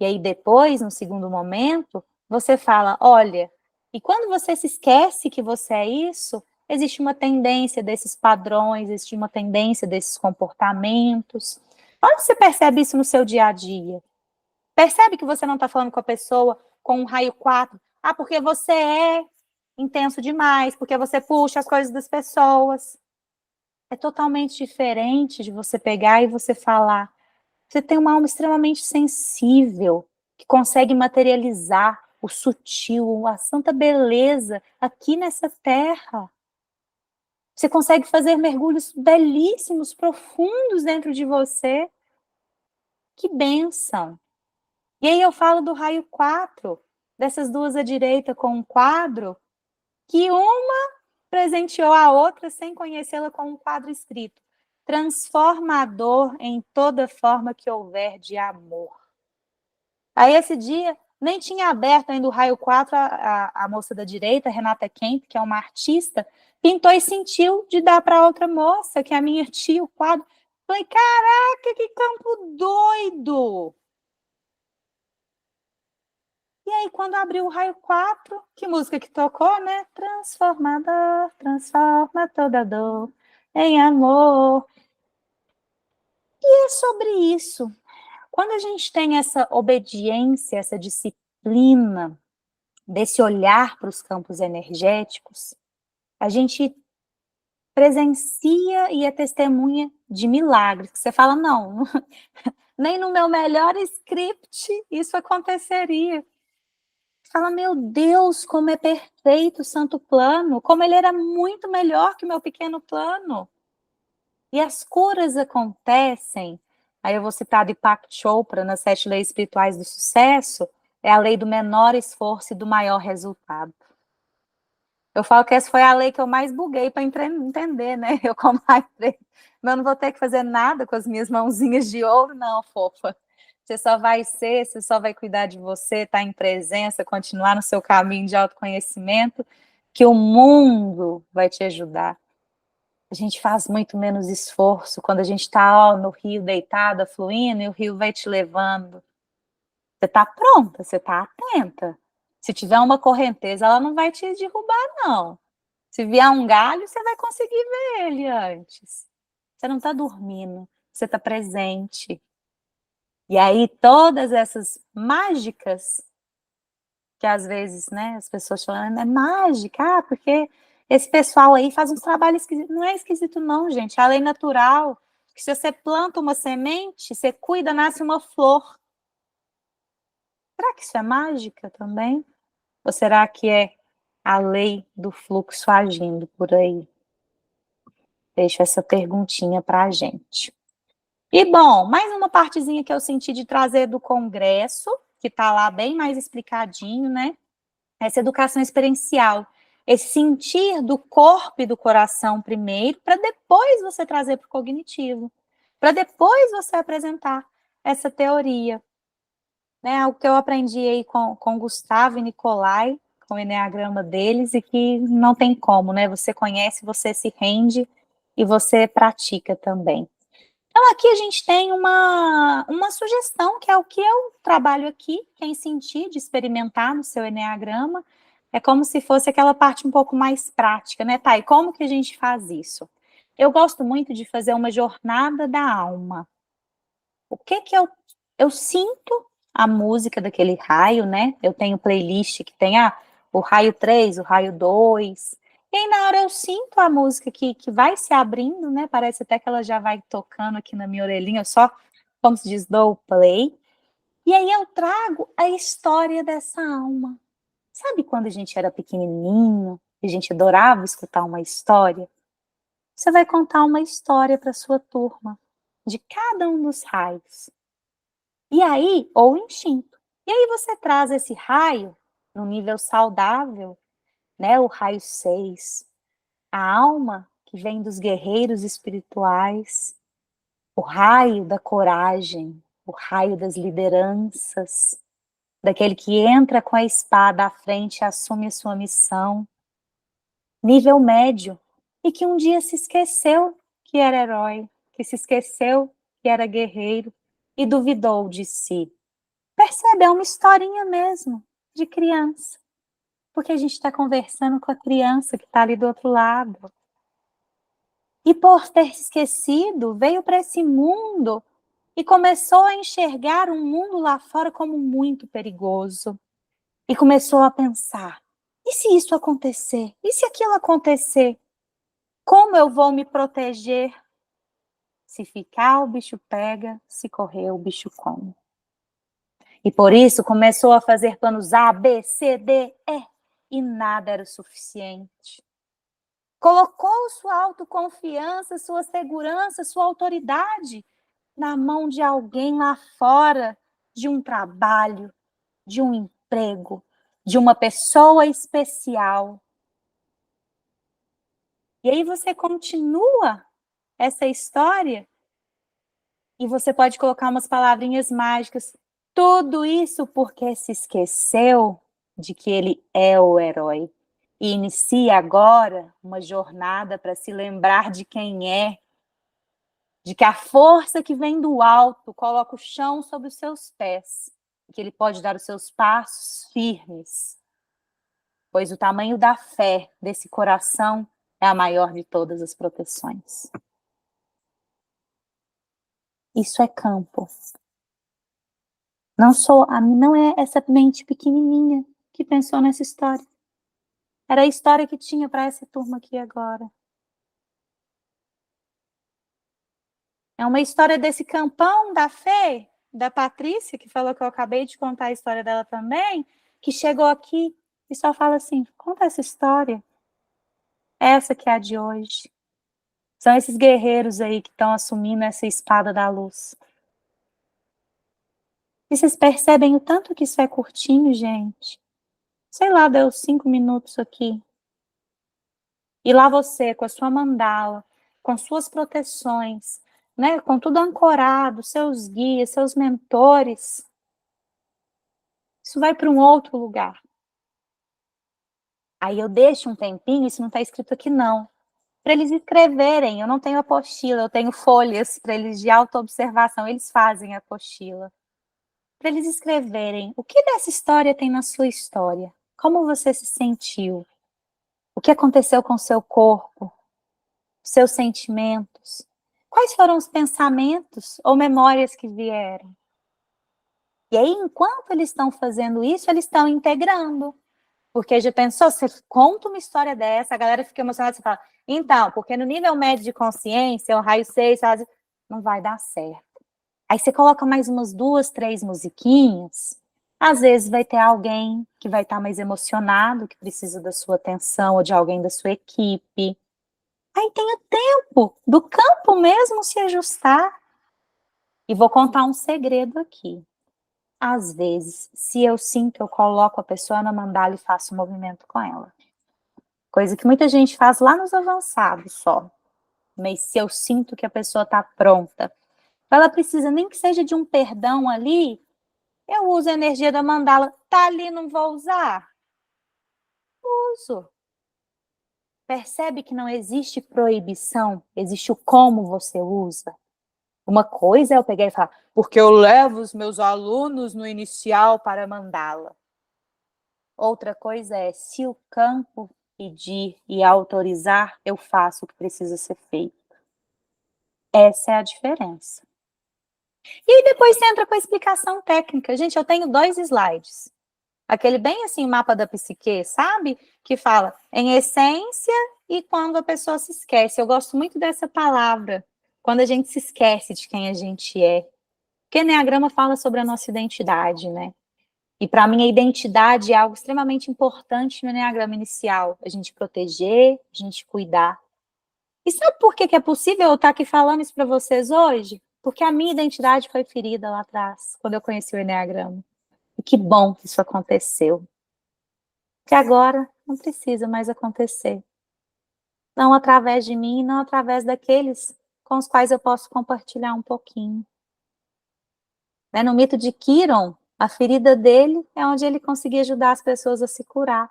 E aí depois, no segundo momento, você fala, olha, e quando você se esquece que você é isso, existe uma tendência desses padrões, existe uma tendência desses comportamentos. Onde você percebe isso no seu dia a dia? Percebe que você não está falando com a pessoa com um raio 4? Ah, porque você é intenso demais, porque você puxa as coisas das pessoas. É totalmente diferente de você pegar e você falar. Você tem uma alma extremamente sensível, que consegue materializar o sutil, a santa beleza aqui nessa terra. Você consegue fazer mergulhos belíssimos, profundos dentro de você. Que bênção! E aí eu falo do raio 4, dessas duas à direita com um quadro, que uma presenteou a outra sem conhecê-la com um quadro escrito: transformador em toda forma que houver de amor. Aí esse dia, nem tinha aberto ainda o raio 4, a moça da direita, Renata Kemp, que é uma artista, pintou e sentiu de dar para outra moça, que é a minha tia, o quadro. Falei, caraca, que campo doido! E aí, quando abriu o raio 4, que música que tocou, né? Transformador, transforma toda dor em amor. E é sobre isso. Quando a gente tem essa obediência, essa disciplina, desse olhar para os campos energéticos, a gente presencia e é testemunha de milagres, que você fala, não, nem no meu melhor script isso aconteceria. Você fala, meu Deus, como é perfeito o santo plano, como ele era muito melhor que o meu pequeno plano. E as curas acontecem, aí eu vou citar Deepak Chopra nas 7 leis espirituais do sucesso, é a lei do menor esforço e do maior resultado. Eu falo que essa foi a lei que eu mais buguei para entender, né? Eu como mas eu não vou ter que fazer nada com as minhas mãozinhas de ouro, não, fofa. Você só vai ser, você só vai cuidar de você, estar em presença, continuar no seu caminho de autoconhecimento, que o mundo vai te ajudar. A gente faz muito menos esforço quando a gente está no rio deitada, fluindo, e o rio vai te levando. Você está pronta, você está atenta. Se tiver uma correnteza, ela não vai te derrubar, não. Se vier um galho, você vai conseguir ver ele antes. Você não está dormindo, você está presente. E aí, todas essas mágicas, que às vezes, né, as pessoas falam, é mágica, porque esse pessoal aí faz uns trabalhos esquisitos. Não é esquisito, não, gente. É a lei natural. Que se você planta uma semente, você cuida, nasce uma flor. Será que isso é mágica também? Ou será que é a lei do fluxo agindo por aí? Deixo essa perguntinha para a gente. E, bom, mais uma partezinha que eu senti de trazer do congresso, que está lá bem mais explicadinho, né? Essa educação experiencial. Esse sentir do corpo e do coração primeiro, para depois você trazer para o cognitivo. Para depois você apresentar essa teoria. Né, algo que eu aprendi aí com Gustavo e Nicolai, com o enneagrama deles, e que não tem como, né? Você conhece, você se rende e você pratica também. Então, aqui a gente tem uma sugestão, que é o que eu trabalho aqui, quem sentir de experimentar no seu enneagrama, é como se fosse aquela parte um pouco mais prática, né, Thay? Como que a gente faz isso? Eu gosto muito de fazer uma jornada da alma. O que que eu sinto a música daquele raio, né? Eu tenho playlist que tem o raio 3, o raio 2. E aí, na hora, eu sinto a música que vai se abrindo, né? Parece até que ela já vai tocando aqui na minha orelhinha, eu só, como se diz, dou o play. E aí eu trago a história dessa alma. Sabe quando a gente era pequenininho, e a gente adorava escutar uma história? Você vai contar uma história para sua turma, de cada um dos raios. E aí, ou instinto. E aí você traz esse raio no nível saudável, né? O raio 6, a alma que vem dos guerreiros espirituais, o raio da coragem, o raio das lideranças, daquele que entra com a espada à frente e assume a sua missão. Nível médio, e que um dia se esqueceu que era herói, que se esqueceu que era guerreiro e duvidou de si. Percebe? É uma historinha mesmo, de criança. Porque a gente está conversando com a criança que está ali do outro lado. E por ter esquecido, veio para esse mundo e começou a enxergar um mundo lá fora como muito perigoso. E começou a pensar, e se isso acontecer? E se aquilo acontecer? Como eu vou me proteger? Se ficar, o bicho pega, se correr, o bicho come. E por isso começou a fazer planos A, B, C, D, E, e nada era o suficiente. Colocou sua autoconfiança, sua segurança, sua autoridade na mão de alguém lá fora, de um trabalho, de um emprego, de uma pessoa especial. E aí você continua essa história e você pode colocar umas palavrinhas mágicas. Tudo isso porque se esqueceu de que ele é o herói. E inicia agora uma jornada para se lembrar de quem é. De que a força que vem do alto coloca o chão sobre os seus pés. Que ele pode dar os seus passos firmes. Pois o tamanho da fé desse coração é a maior de todas as proteções. Isso é campo. Não é essa mente pequenininha que pensou nessa história. Era a história que tinha para essa turma aqui agora. É uma história desse campão da Fê, da Patrícia, que falou que eu acabei de contar a história dela também, que chegou aqui e só fala assim, conta essa história. Essa que é a de hoje. São esses guerreiros aí que estão assumindo essa espada da luz. E vocês percebem o tanto que isso é curtinho, gente? Sei lá, deu 5 minutos aqui. E lá você, com a sua mandala, com suas proteções, né, com tudo ancorado, seus guias, seus mentores, isso vai para um outro lugar. Aí eu deixo um tempinho, isso não está escrito aqui não, para eles escreverem. Eu não tenho apostila, eu tenho folhas para eles de autoobservação, eles fazem a apostila. Para eles escreverem o que dessa história tem na sua história, como você se sentiu, o que aconteceu com o seu corpo, seus sentimentos, quais foram os pensamentos ou memórias que vieram. E aí, enquanto eles estão fazendo isso, eles estão integrando. Porque já pensou, você conta uma história dessa, a galera fica emocionada, você fala, então, porque no nível médio de consciência, o raio 6, não vai dar certo. Aí você coloca mais umas 2, 3 musiquinhas, às vezes vai ter alguém que vai estar mais emocionado, que precisa da sua atenção, ou de alguém da sua equipe. Aí tem o tempo do campo mesmo se ajustar. E vou contar um segredo aqui. Às vezes, se eu sinto, eu coloco a pessoa na mandala e faço um movimento com ela. Coisa que muita gente faz lá nos avançados só. Mas se eu sinto que a pessoa está pronta, ela precisa nem que seja de um perdão ali, eu uso a energia da mandala. Tá ali, não vou usar? Uso. Percebe que não existe proibição, existe o como você usa. Uma coisa é eu pegar e falar, porque eu levo os meus alunos no inicial para mandala. Outra coisa é, se o campo pedir e autorizar, eu faço o que precisa ser feito. Essa é a diferença. E aí depois você entra com a explicação técnica. Gente, eu tenho 2 slides. Aquele bem assim, mapa da psique, sabe? Que fala em essência e quando a pessoa se esquece. Eu gosto muito dessa palavra, quando a gente se esquece de quem a gente é. Porque o Enneagrama fala sobre a nossa identidade, né? E para mim a identidade é algo extremamente importante no Enneagrama inicial. A gente proteger, a gente cuidar. E sabe por que é possível eu estar aqui falando isso para vocês hoje? Porque a minha identidade foi ferida lá atrás, quando eu conheci o Enneagrama. E que bom que isso aconteceu. Que agora não precisa mais acontecer. Não através de mim, não através daqueles com os quais eu posso compartilhar um pouquinho. Né? No mito de Quiron, a ferida dele é onde ele conseguia ajudar as pessoas a se curar.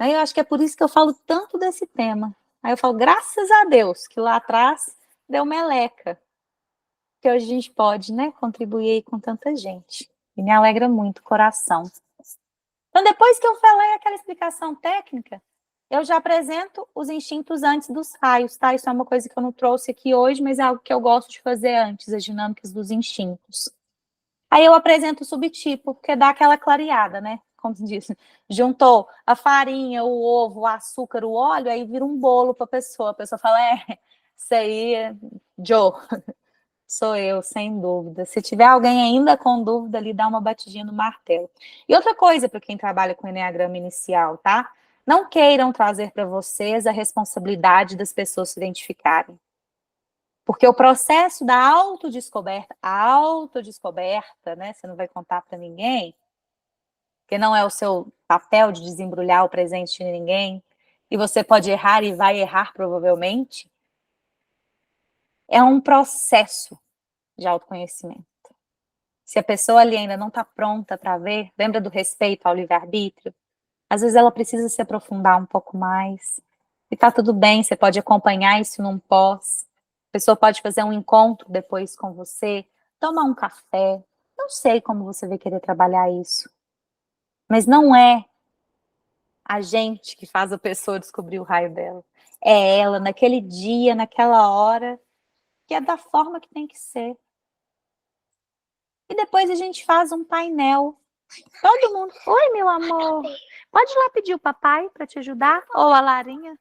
Eu acho que é por isso que eu falo tanto desse tema. Aí eu falo, graças a Deus, que lá atrás deu meleca. Que hoje a gente pode, né, contribuir com tanta gente. E me alegra muito o coração. Então, depois que eu falei aquela explicação técnica, eu já apresento os instintos antes dos raios, tá? Isso é uma coisa que eu não trouxe aqui hoje, mas é algo que eu gosto de fazer antes, as dinâmicas dos instintos. Aí eu apresento o subtipo, porque dá aquela clareada, né? Como se diz, juntou a farinha, o ovo, o açúcar, o óleo, aí vira um bolo para a pessoa. A pessoa fala, isso aí é Joe. Sou eu, sem dúvida. Se tiver alguém ainda com dúvida ali, dá uma batidinha no martelo. E outra coisa para quem trabalha com Enneagrama inicial, tá? Não queiram trazer para vocês a responsabilidade das pessoas se identificarem. Porque o processo da autodescoberta, né? Você não vai contar para ninguém, porque não é o seu papel de desembrulhar o presente de ninguém, e você pode errar e vai errar provavelmente. É um processo de autoconhecimento. Se a pessoa ali ainda não está pronta para ver, lembra do respeito ao livre-arbítrio? Às vezes ela precisa se aprofundar um pouco mais. E tá tudo bem, você pode acompanhar isso num pós. A pessoa pode fazer um encontro depois com você, tomar um café. Não sei como você vai querer trabalhar isso. Mas não é a gente que faz a pessoa descobrir o raio dela. É ela, naquele dia, naquela hora, que é da forma que tem que ser. E depois depois a gente faz um painel. Todo mundo. Oi, meu amor. Pode ir lá pedir o papai para te ajudar? Ou a Larinha?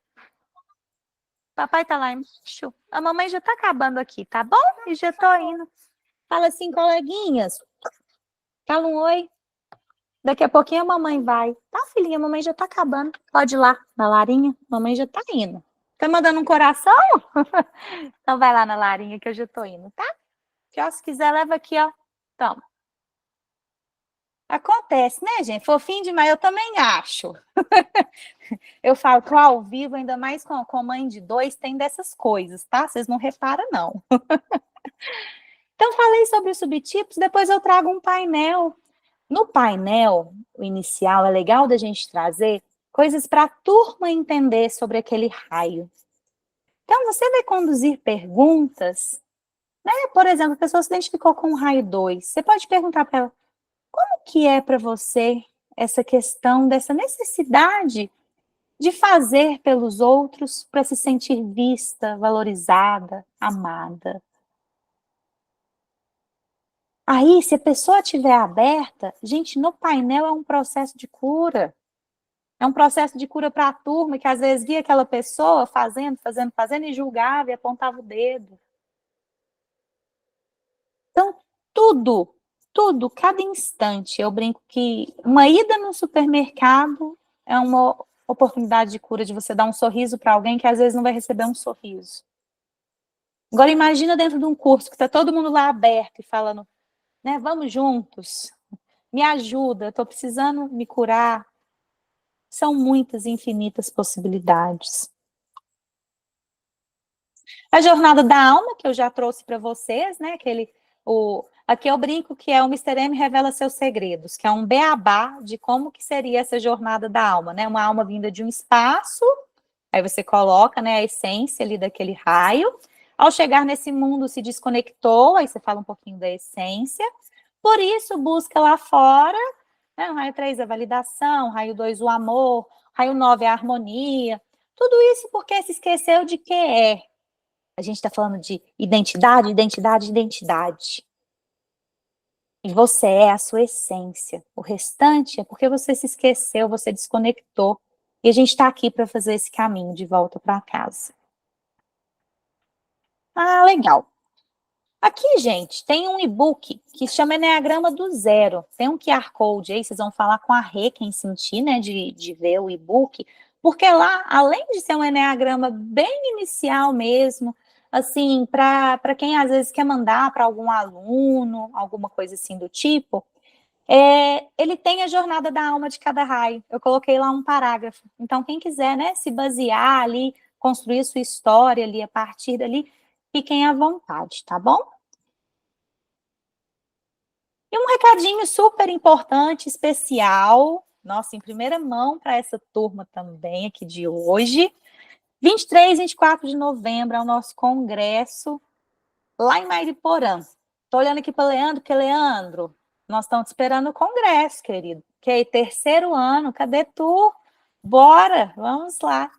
Papai tá lá embaixo. A mamãe já tá acabando aqui, tá bom? E já tô indo. Fala assim, coleguinhas. Fala um oi. Daqui a pouquinho a mamãe vai. Tá, filhinha, a mamãe já tá acabando. Pode ir lá na Larinha. A mamãe já tá indo. Tá mandando um coração? Então vai lá na Larinha que eu já tô indo, tá? Se quiser, leva aqui, ó. Toma. Acontece, né, gente? Fofinho demais, eu também acho. Eu falo que o ao vivo, ainda mais com mãe de 2, tem dessas coisas, tá? Vocês não reparam, não. Então, falei sobre os subtipos, depois eu trago um painel. No painel, o inicial, é legal da gente trazer coisas para a turma entender sobre aquele raio. Então, você vai conduzir perguntas, né? Por exemplo, a pessoa se identificou com o raio 2. Você pode perguntar para ela, como que é para você essa questão dessa necessidade de fazer pelos outros para se sentir vista, valorizada, amada? Aí, se a pessoa estiver aberta, gente, no painel é um processo de cura. É um processo de cura para a turma, que às vezes via aquela pessoa fazendo e julgava e apontava o dedo. Então, tudo, cada instante, eu brinco que uma ida no supermercado é uma oportunidade de cura, de você dar um sorriso para alguém que às vezes não vai receber um sorriso. Agora, imagina dentro de um curso que está todo mundo lá aberto e falando, né, vamos juntos, me ajuda, estou precisando me curar. São muitas, infinitas possibilidades. A jornada da alma, que eu já trouxe para vocês, né? Aqui eu brinco que é o Mr. M revela seus segredos, que é um beabá de como que seria essa jornada da alma, né? Uma alma vinda de um espaço, aí você coloca, né, a essência ali daquele raio. Ao chegar nesse mundo, se desconectou, aí você fala um pouquinho da essência. Por isso, busca lá fora, né, o raio 3 a validação, raio 2 o amor, raio 9 a harmonia. Tudo isso porque se esqueceu de que é. A gente está falando de identidade, identidade, identidade. E você é a sua essência. O restante é porque você se esqueceu, você desconectou. E a gente está aqui para fazer esse caminho de volta para casa. Ah, legal. Aqui, gente, tem um e-book que se chama Eneagrama do Zero. Tem um QR Code aí, vocês vão falar com a Rê, quem sentir, né, de ver o e-book. Porque lá, além de ser um Eneagrama bem inicial mesmo, assim, para quem às vezes quer mandar para algum aluno, alguma coisa assim do tipo, ele tem a jornada da alma de cada raio. Eu coloquei lá um parágrafo. Então, quem quiser, né, se basear ali, construir sua história ali a partir dali, fiquem à vontade, tá bom? E um recadinho super importante, especial, nossa, em primeira mão para essa turma também aqui de hoje. 23, 24 de novembro é o nosso congresso lá em Mairiporã. Estou olhando aqui para o Leandro, porque, Leandro, nós estamos esperando o congresso, querido. Que terceiro ano, cadê tu? Bora, vamos lá.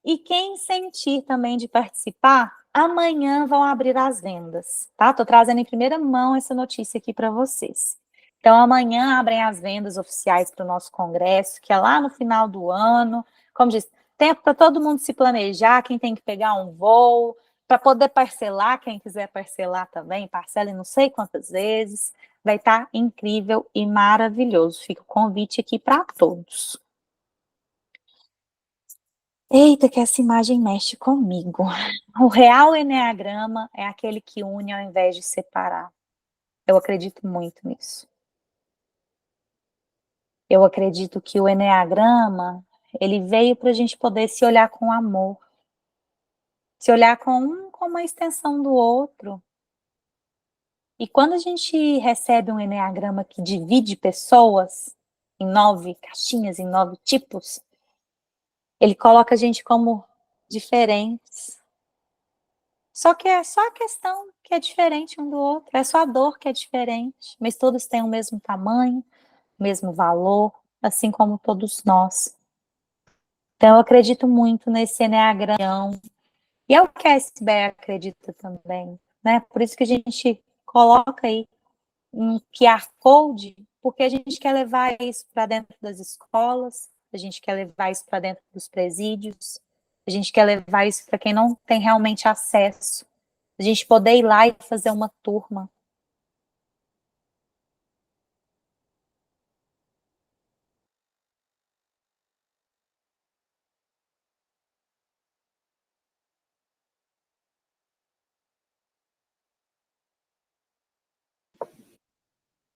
E quem sentir também de participar, amanhã vão abrir as vendas, tá? Estou trazendo em primeira mão essa notícia aqui para vocês. Então, amanhã abrem as vendas oficiais para o nosso congresso, que é lá no final do ano. Como diz, tempo para todo mundo se planejar, quem tem que pegar um voo, para poder parcelar, quem quiser parcelar também, parcela em não sei quantas vezes. Vai estar incrível e maravilhoso. Fica o convite aqui para todos. Eita, que essa imagem mexe comigo. O real eneagrama é aquele que une ao invés de separar. Eu acredito muito nisso. Eu acredito que o eneagrama, ele veio para a gente poder se olhar com amor. Se olhar com um como uma extensão do outro. E quando a gente recebe um eneagrama que divide pessoas em 9 caixinhas, em 9 tipos, ele coloca a gente como diferentes. Só que é só a questão que é diferente um do outro, é só a dor que é diferente, mas todos têm o mesmo tamanho, o mesmo valor, assim como todos nós. Então, eu acredito muito nesse eneagrama, e é o que a SBE acredita também, né? Por isso que a gente coloca aí um QR Code, porque a gente quer levar isso para dentro das escolas, a gente quer levar isso para dentro dos presídios, a gente quer levar isso para quem não tem realmente acesso, a gente poder ir lá e fazer uma turma.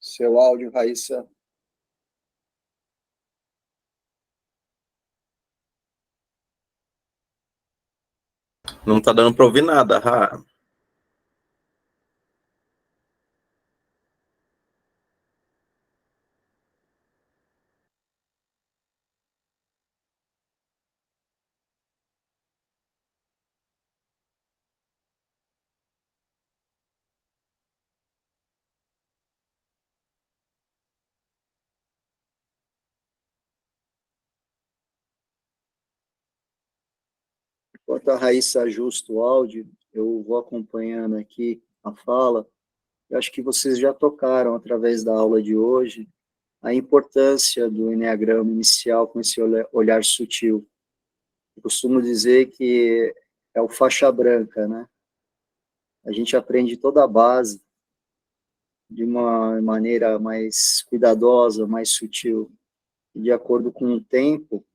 Seu áudio, Raíssa. Não tá dando para ouvir nada, Ra. Enquanto a Raíssa ajusta o áudio, eu vou acompanhando aqui a fala. Eu acho que vocês já tocaram, através da aula de hoje, a importância do enneagrama inicial com esse olhar sutil. Eu costumo dizer que é o faixa branca, né? A gente aprende toda a base de uma maneira mais cuidadosa, mais sutil. E de acordo com o tempo,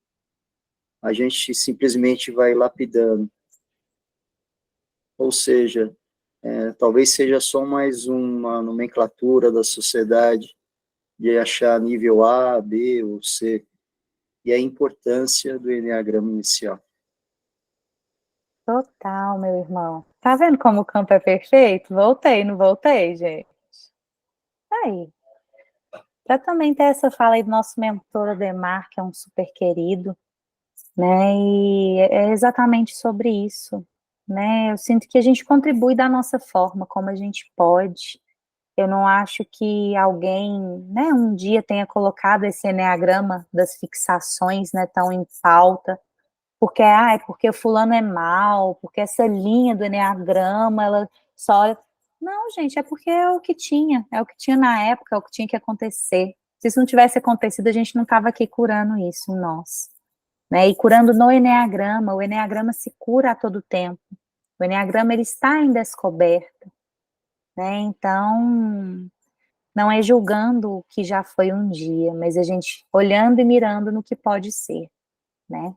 a gente simplesmente vai lapidando. Ou seja, talvez seja só mais uma nomenclatura da sociedade de achar nível A, B ou C, e a importância do enneagrama inicial. Total, meu irmão. Tá vendo como o campo é perfeito? Voltei, não voltei, gente? Aí. Para também ter essa fala aí do nosso mentor Ademar, que é um super querido, né? E é exatamente sobre isso, né? Eu sinto que a gente contribui da nossa forma, como a gente pode. Eu não acho que alguém, né, um dia tenha colocado esse eneagrama das fixações, né, tão em pauta, porque, é porque fulano é mal, porque essa linha do eneagrama, ela só... Não, gente, é porque é o que tinha na época, é o que tinha que acontecer. Se isso não tivesse acontecido, a gente não estava aqui curando isso em nós, né? E curando no eneagrama, o eneagrama se cura a todo tempo. O eneagrama, ele está em descoberta, né? Então, não é julgando o que já foi um dia, mas a gente olhando e mirando no que pode ser, né?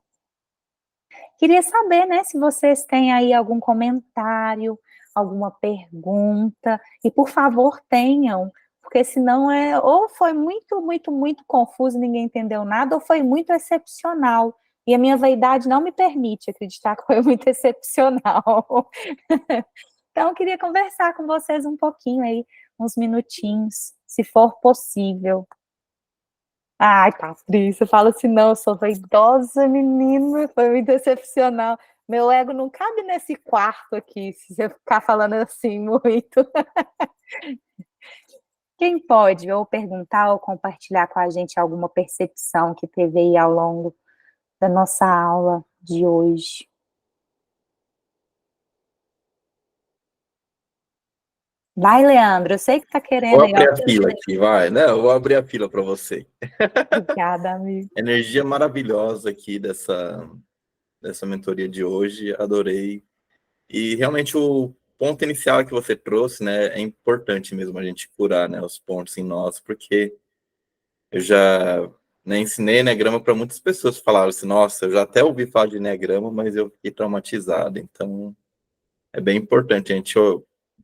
Queria saber, né, se vocês têm aí algum comentário, alguma pergunta, e por favor tenham, porque senão ou foi muito, muito, muito confuso, ninguém entendeu nada, ou foi muito excepcional, e a minha vaidade não me permite acreditar que foi muito excepcional. Então, eu queria conversar com vocês um pouquinho aí, uns minutinhos, se for possível. Ai, Patrícia, fala assim, não, eu sou vaidosa, menina, foi muito excepcional. Meu ego não cabe nesse quarto aqui, se você ficar falando assim muito. Quem pode ou perguntar ou compartilhar com a gente alguma percepção que teve aí ao longo da nossa aula de hoje? Vai, Leandro, eu sei que tá Vou querendo aí, ó. abrir a fila aqui, vai, né? Eu vou abrir a fila para você. Obrigada, amigo. Energia maravilhosa aqui dessa mentoria de hoje, adorei. E realmente o ponto inicial que você trouxe, né, é importante mesmo a gente curar, né, os pontos em nós, porque eu já, né, ensinei Eneagrama para muitas pessoas que falaram assim, nossa, eu já até ouvi falar de Eneagrama, mas eu fiquei traumatizado. Então, é bem importante a gente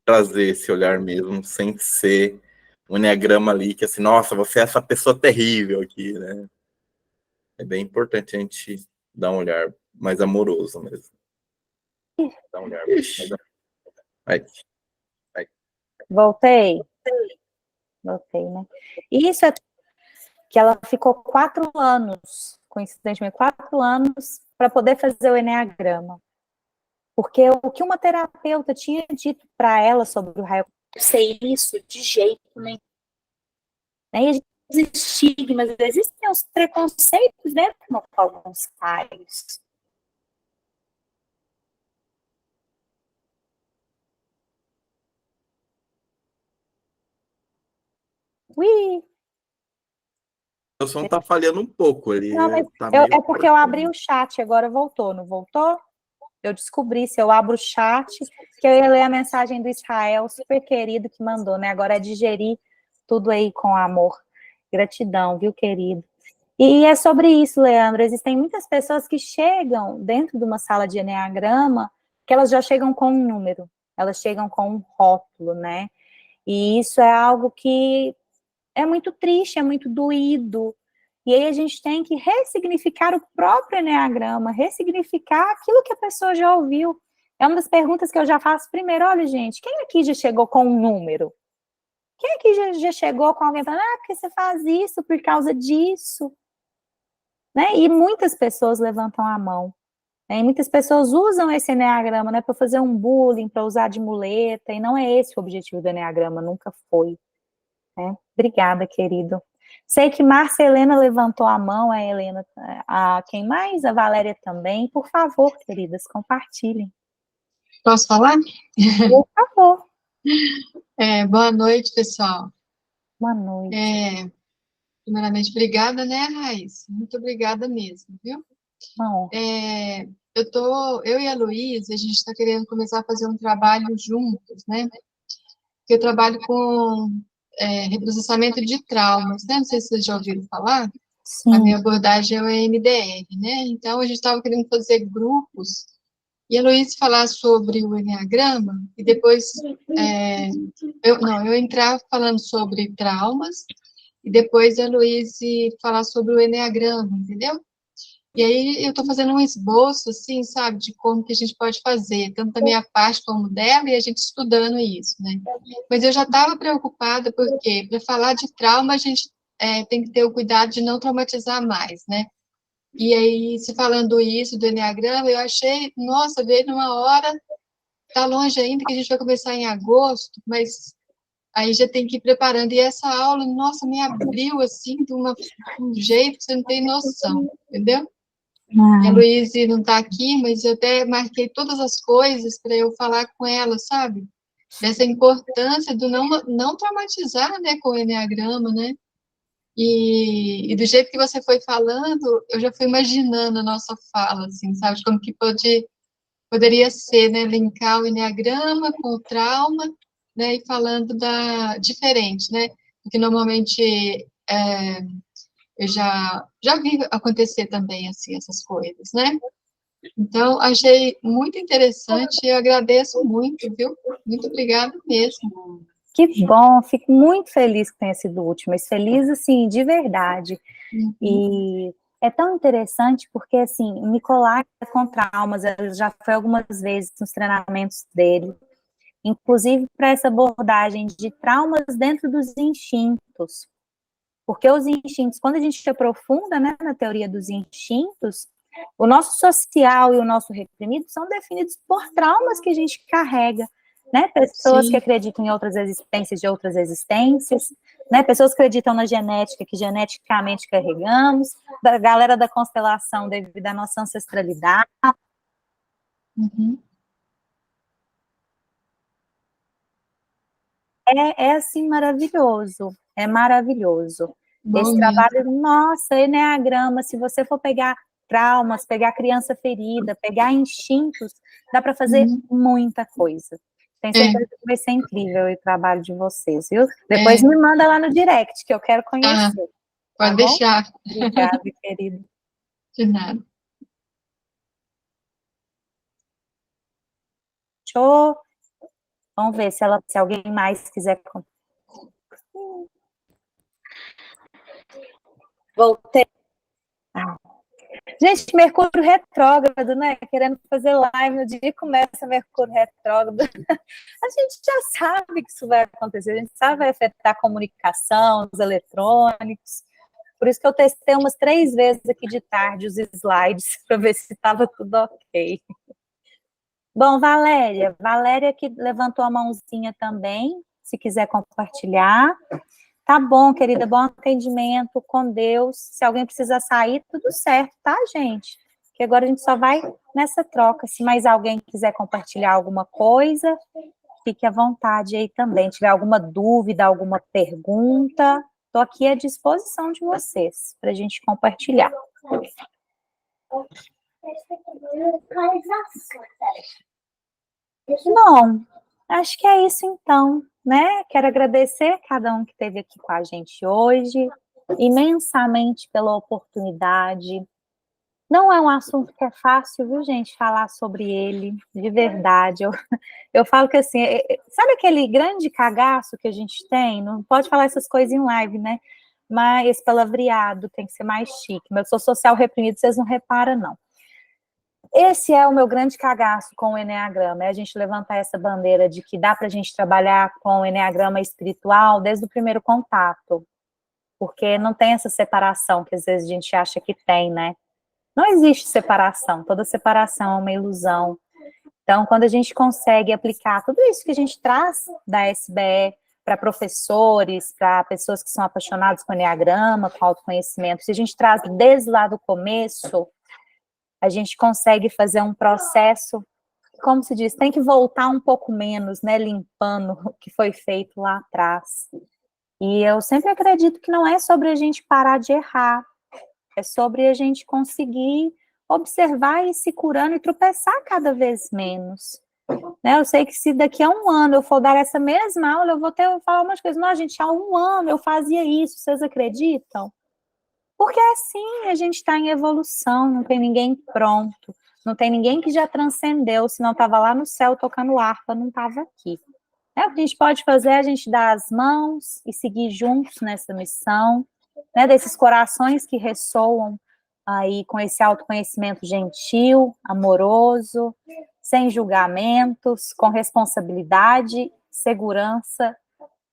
trazer esse olhar mesmo, sem ser um Eneagrama ali, que assim, nossa, você é essa pessoa terrível aqui, né? É bem importante a gente dar um olhar mais amoroso mesmo. Dar um olhar mais amoroso. Vai, vai. Voltei? Voltei, né? Isso é que ela ficou 4 anos, coincidentemente, 4 anos, para poder fazer o Eneagrama. Porque o que uma terapeuta tinha dito para ela sobre o raio, não sei isso de jeito nenhum. Né? E a gente os estigmas, existem os preconceitos dentro de alguns pais. Ui! O som tá falhando um pouco, ele Não, mas tá meio é porque eu abri cortando. o chat, agora voltou, não voltou? Eu descobri, se eu abro o chat, que eu ia ler a mensagem do Israel, super querido, que mandou, né? Agora é digerir tudo aí com amor. Gratidão, viu, querido? E é sobre isso, Leandro. Existem muitas pessoas que chegam dentro de uma sala de eneagrama, que elas já chegam com um número, elas chegam com um rótulo, né? E isso é algo que é muito triste, é muito doído. E aí a gente tem que ressignificar o próprio eneagrama, ressignificar aquilo que a pessoa já ouviu. É uma das perguntas que eu já faço primeiro. Olha, gente, quem aqui já chegou com um número? Quem aqui já chegou com alguém falando, porque você faz isso por causa disso? Né? E muitas pessoas levantam a mão. Né? E muitas pessoas usam esse eneagrama, né, para fazer um bullying, para usar de muleta, e não é esse o objetivo do eneagrama, nunca foi. Né? Obrigada, querido. Sei que Márcia Helena levantou a mão, a Helena, a quem mais? A Valéria também. Por favor, queridas, compartilhem. Posso falar? Por favor. Boa noite, pessoal. Boa noite. Primeiramente, obrigada, né, Raíssa? Muito obrigada mesmo, viu? Bom. Eu e a Luísa, a gente está querendo começar a fazer um trabalho juntos, né? Porque eu trabalho com reprocessamento de traumas, né? Não sei se vocês já ouviram falar. Sim. A minha abordagem é o EMDR, né? Então, a gente estava querendo fazer grupos e a Luísa falar sobre o Enneagrama, e depois eu entrar falando sobre traumas, e depois a Luísa falar sobre o Enneagrama, entendeu? E aí eu estou fazendo um esboço, assim, sabe, de como que a gente pode fazer, tanto da minha parte como dela, e a gente estudando isso, né? Mas eu já estava preocupada, porque para falar de trauma, a gente tem que ter o cuidado de não traumatizar mais, né? E aí, se falando isso do Enneagrama, eu achei, nossa, veio numa hora, tá longe ainda, que a gente vai começar em agosto, mas aí já tem que ir preparando. E essa aula, nossa, me abriu, assim, de um jeito que você não tem noção, entendeu? E a Luísa não tá aqui, mas eu até marquei todas as coisas para eu falar com ela, sabe? Dessa importância do não traumatizar, né, com o Enneagrama, né? E do jeito que você foi falando, eu já fui imaginando a nossa fala, assim, sabe? Como que poderia ser, né? Linkar o enneagrama com o trauma, né? E falando diferente, né? Porque normalmente eu já vi acontecer também, assim, essas coisas, né? Então, achei muito interessante e eu agradeço muito, viu? Muito obrigada mesmo. Que bom, fico muito feliz que tenha sido útil, mas feliz, assim, de verdade. Uhum. E é tão interessante porque, assim, o Nicolai com traumas, ele já foi algumas vezes nos treinamentos dele, inclusive para essa abordagem de traumas dentro dos instintos. Porque os instintos, quando a gente se aprofunda, né, na teoria dos instintos, o nosso social e o nosso reprimido são definidos por traumas que a gente carrega. Né, pessoas Sim. que acreditam em outras existências de outras existências, né, pessoas que acreditam na genética, que geneticamente carregamos, da galera da constelação devido à nossa ancestralidade. Uhum. É assim maravilhoso, é maravilhoso. Bom Esse mesmo. trabalho, nossa, Enneagrama, se você for pegar traumas, pegar criança ferida, pegar instintos, dá para fazer muita coisa. Tenho certeza que vai ser incrível o trabalho de vocês, viu? Depois me manda lá no direct, que eu quero conhecer. Pode deixar. Obrigada, querido. De nada. Show. Vamos ver se alguém mais quiser. Voltei. Gente, Mercúrio retrógrado, né? Querendo fazer live no dia que começa Mercúrio retrógrado. A gente já sabe que isso vai acontecer, a gente sabe que vai afetar a comunicação, os eletrônicos. Por isso que eu testei umas 3 vezes aqui de tarde os slides, para ver se estava tudo ok. Bom, Valéria que levantou a mãozinha também, se quiser compartilhar. Tá bom, querida, bom atendimento, com Deus. Se alguém precisar sair, tudo certo, tá, gente? Que agora a gente só vai nessa troca. Se mais alguém quiser compartilhar alguma coisa, fique à vontade aí também. Se tiver alguma dúvida, alguma pergunta. Estou aqui à disposição de vocês, para a gente compartilhar. Bom, acho que é isso então, né? Quero agradecer a cada um que esteve aqui com a gente hoje, imensamente pela oportunidade. Não é um assunto que é fácil, viu, gente, falar sobre ele, de verdade. Eu falo que, assim, sabe aquele grande cagaço que a gente tem? Não pode falar essas coisas em live, né? Mas esse palavreado tem que ser mais chique. Mas eu sou social reprimido, vocês não reparam, não. Esse é o meu grande cagaço com o Eneagrama, é a gente levantar essa bandeira de que dá para a gente trabalhar com o Eneagrama espiritual desde o primeiro contato, porque não tem essa separação que às vezes a gente acha que tem, né? Não existe separação, toda separação é uma ilusão. Então, quando a gente consegue aplicar tudo isso que a gente traz da SBE para professores, para pessoas que são apaixonadas com o Eneagrama, com autoconhecimento, se a gente traz desde lá do começo, a gente consegue fazer um processo, como se diz, tem que voltar um pouco menos, né, limpando o que foi feito lá atrás. E eu sempre acredito que não é sobre a gente parar de errar, é sobre a gente conseguir observar e ir se curando e tropeçar cada vez menos. Né? Eu sei que se daqui a um ano eu for dar essa mesma aula, eu vou falar umas coisas, não, gente, há um ano eu fazia isso, vocês acreditam? Porque assim, a gente está em evolução, não tem ninguém pronto, não tem ninguém que já transcendeu, se não estava lá no céu tocando harpa, não estava aqui. O que a gente pode fazer é a gente dar as mãos e seguir juntos nessa missão, né, desses corações que ressoam aí com esse autoconhecimento gentil, amoroso, sem julgamentos, com responsabilidade, segurança,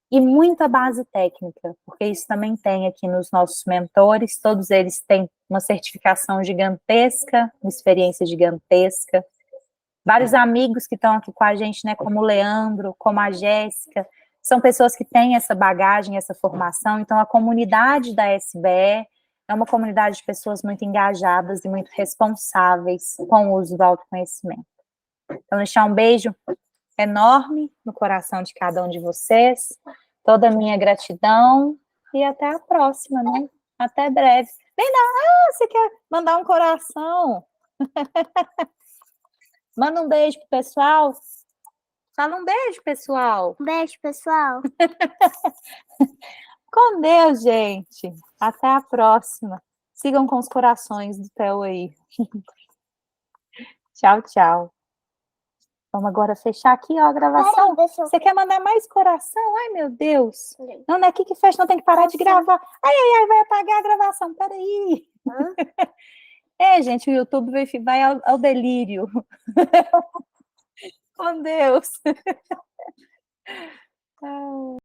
e muita base técnica, porque isso também tem aqui nos nossos mentores, todos eles têm uma certificação gigantesca, uma experiência gigantesca, vários amigos que estão aqui com a gente, né, como o Leandro, como a Jéssica, são pessoas que têm essa bagagem, essa formação, então a comunidade da SBE é uma comunidade de pessoas muito engajadas e muito responsáveis com o uso do autoconhecimento. Então, deixar um beijo enorme no coração de cada um de vocês, toda a minha gratidão e até a próxima, né? Até breve. Você quer mandar um coração? Manda um beijo pro pessoal. Fala um beijo, pessoal. Um beijo, pessoal. Com Deus, gente. Até a próxima. Sigam com os corações do Theo aí. Tchau, tchau. Vamos agora fechar aqui, ó, a gravação. Você quer mandar mais coração? Ai, meu Deus. Não, não é aqui que fecha, não tem que parar de gravar. Ai, vai apagar a gravação, peraí. Gente, o YouTube vai ao delírio. Com Deus.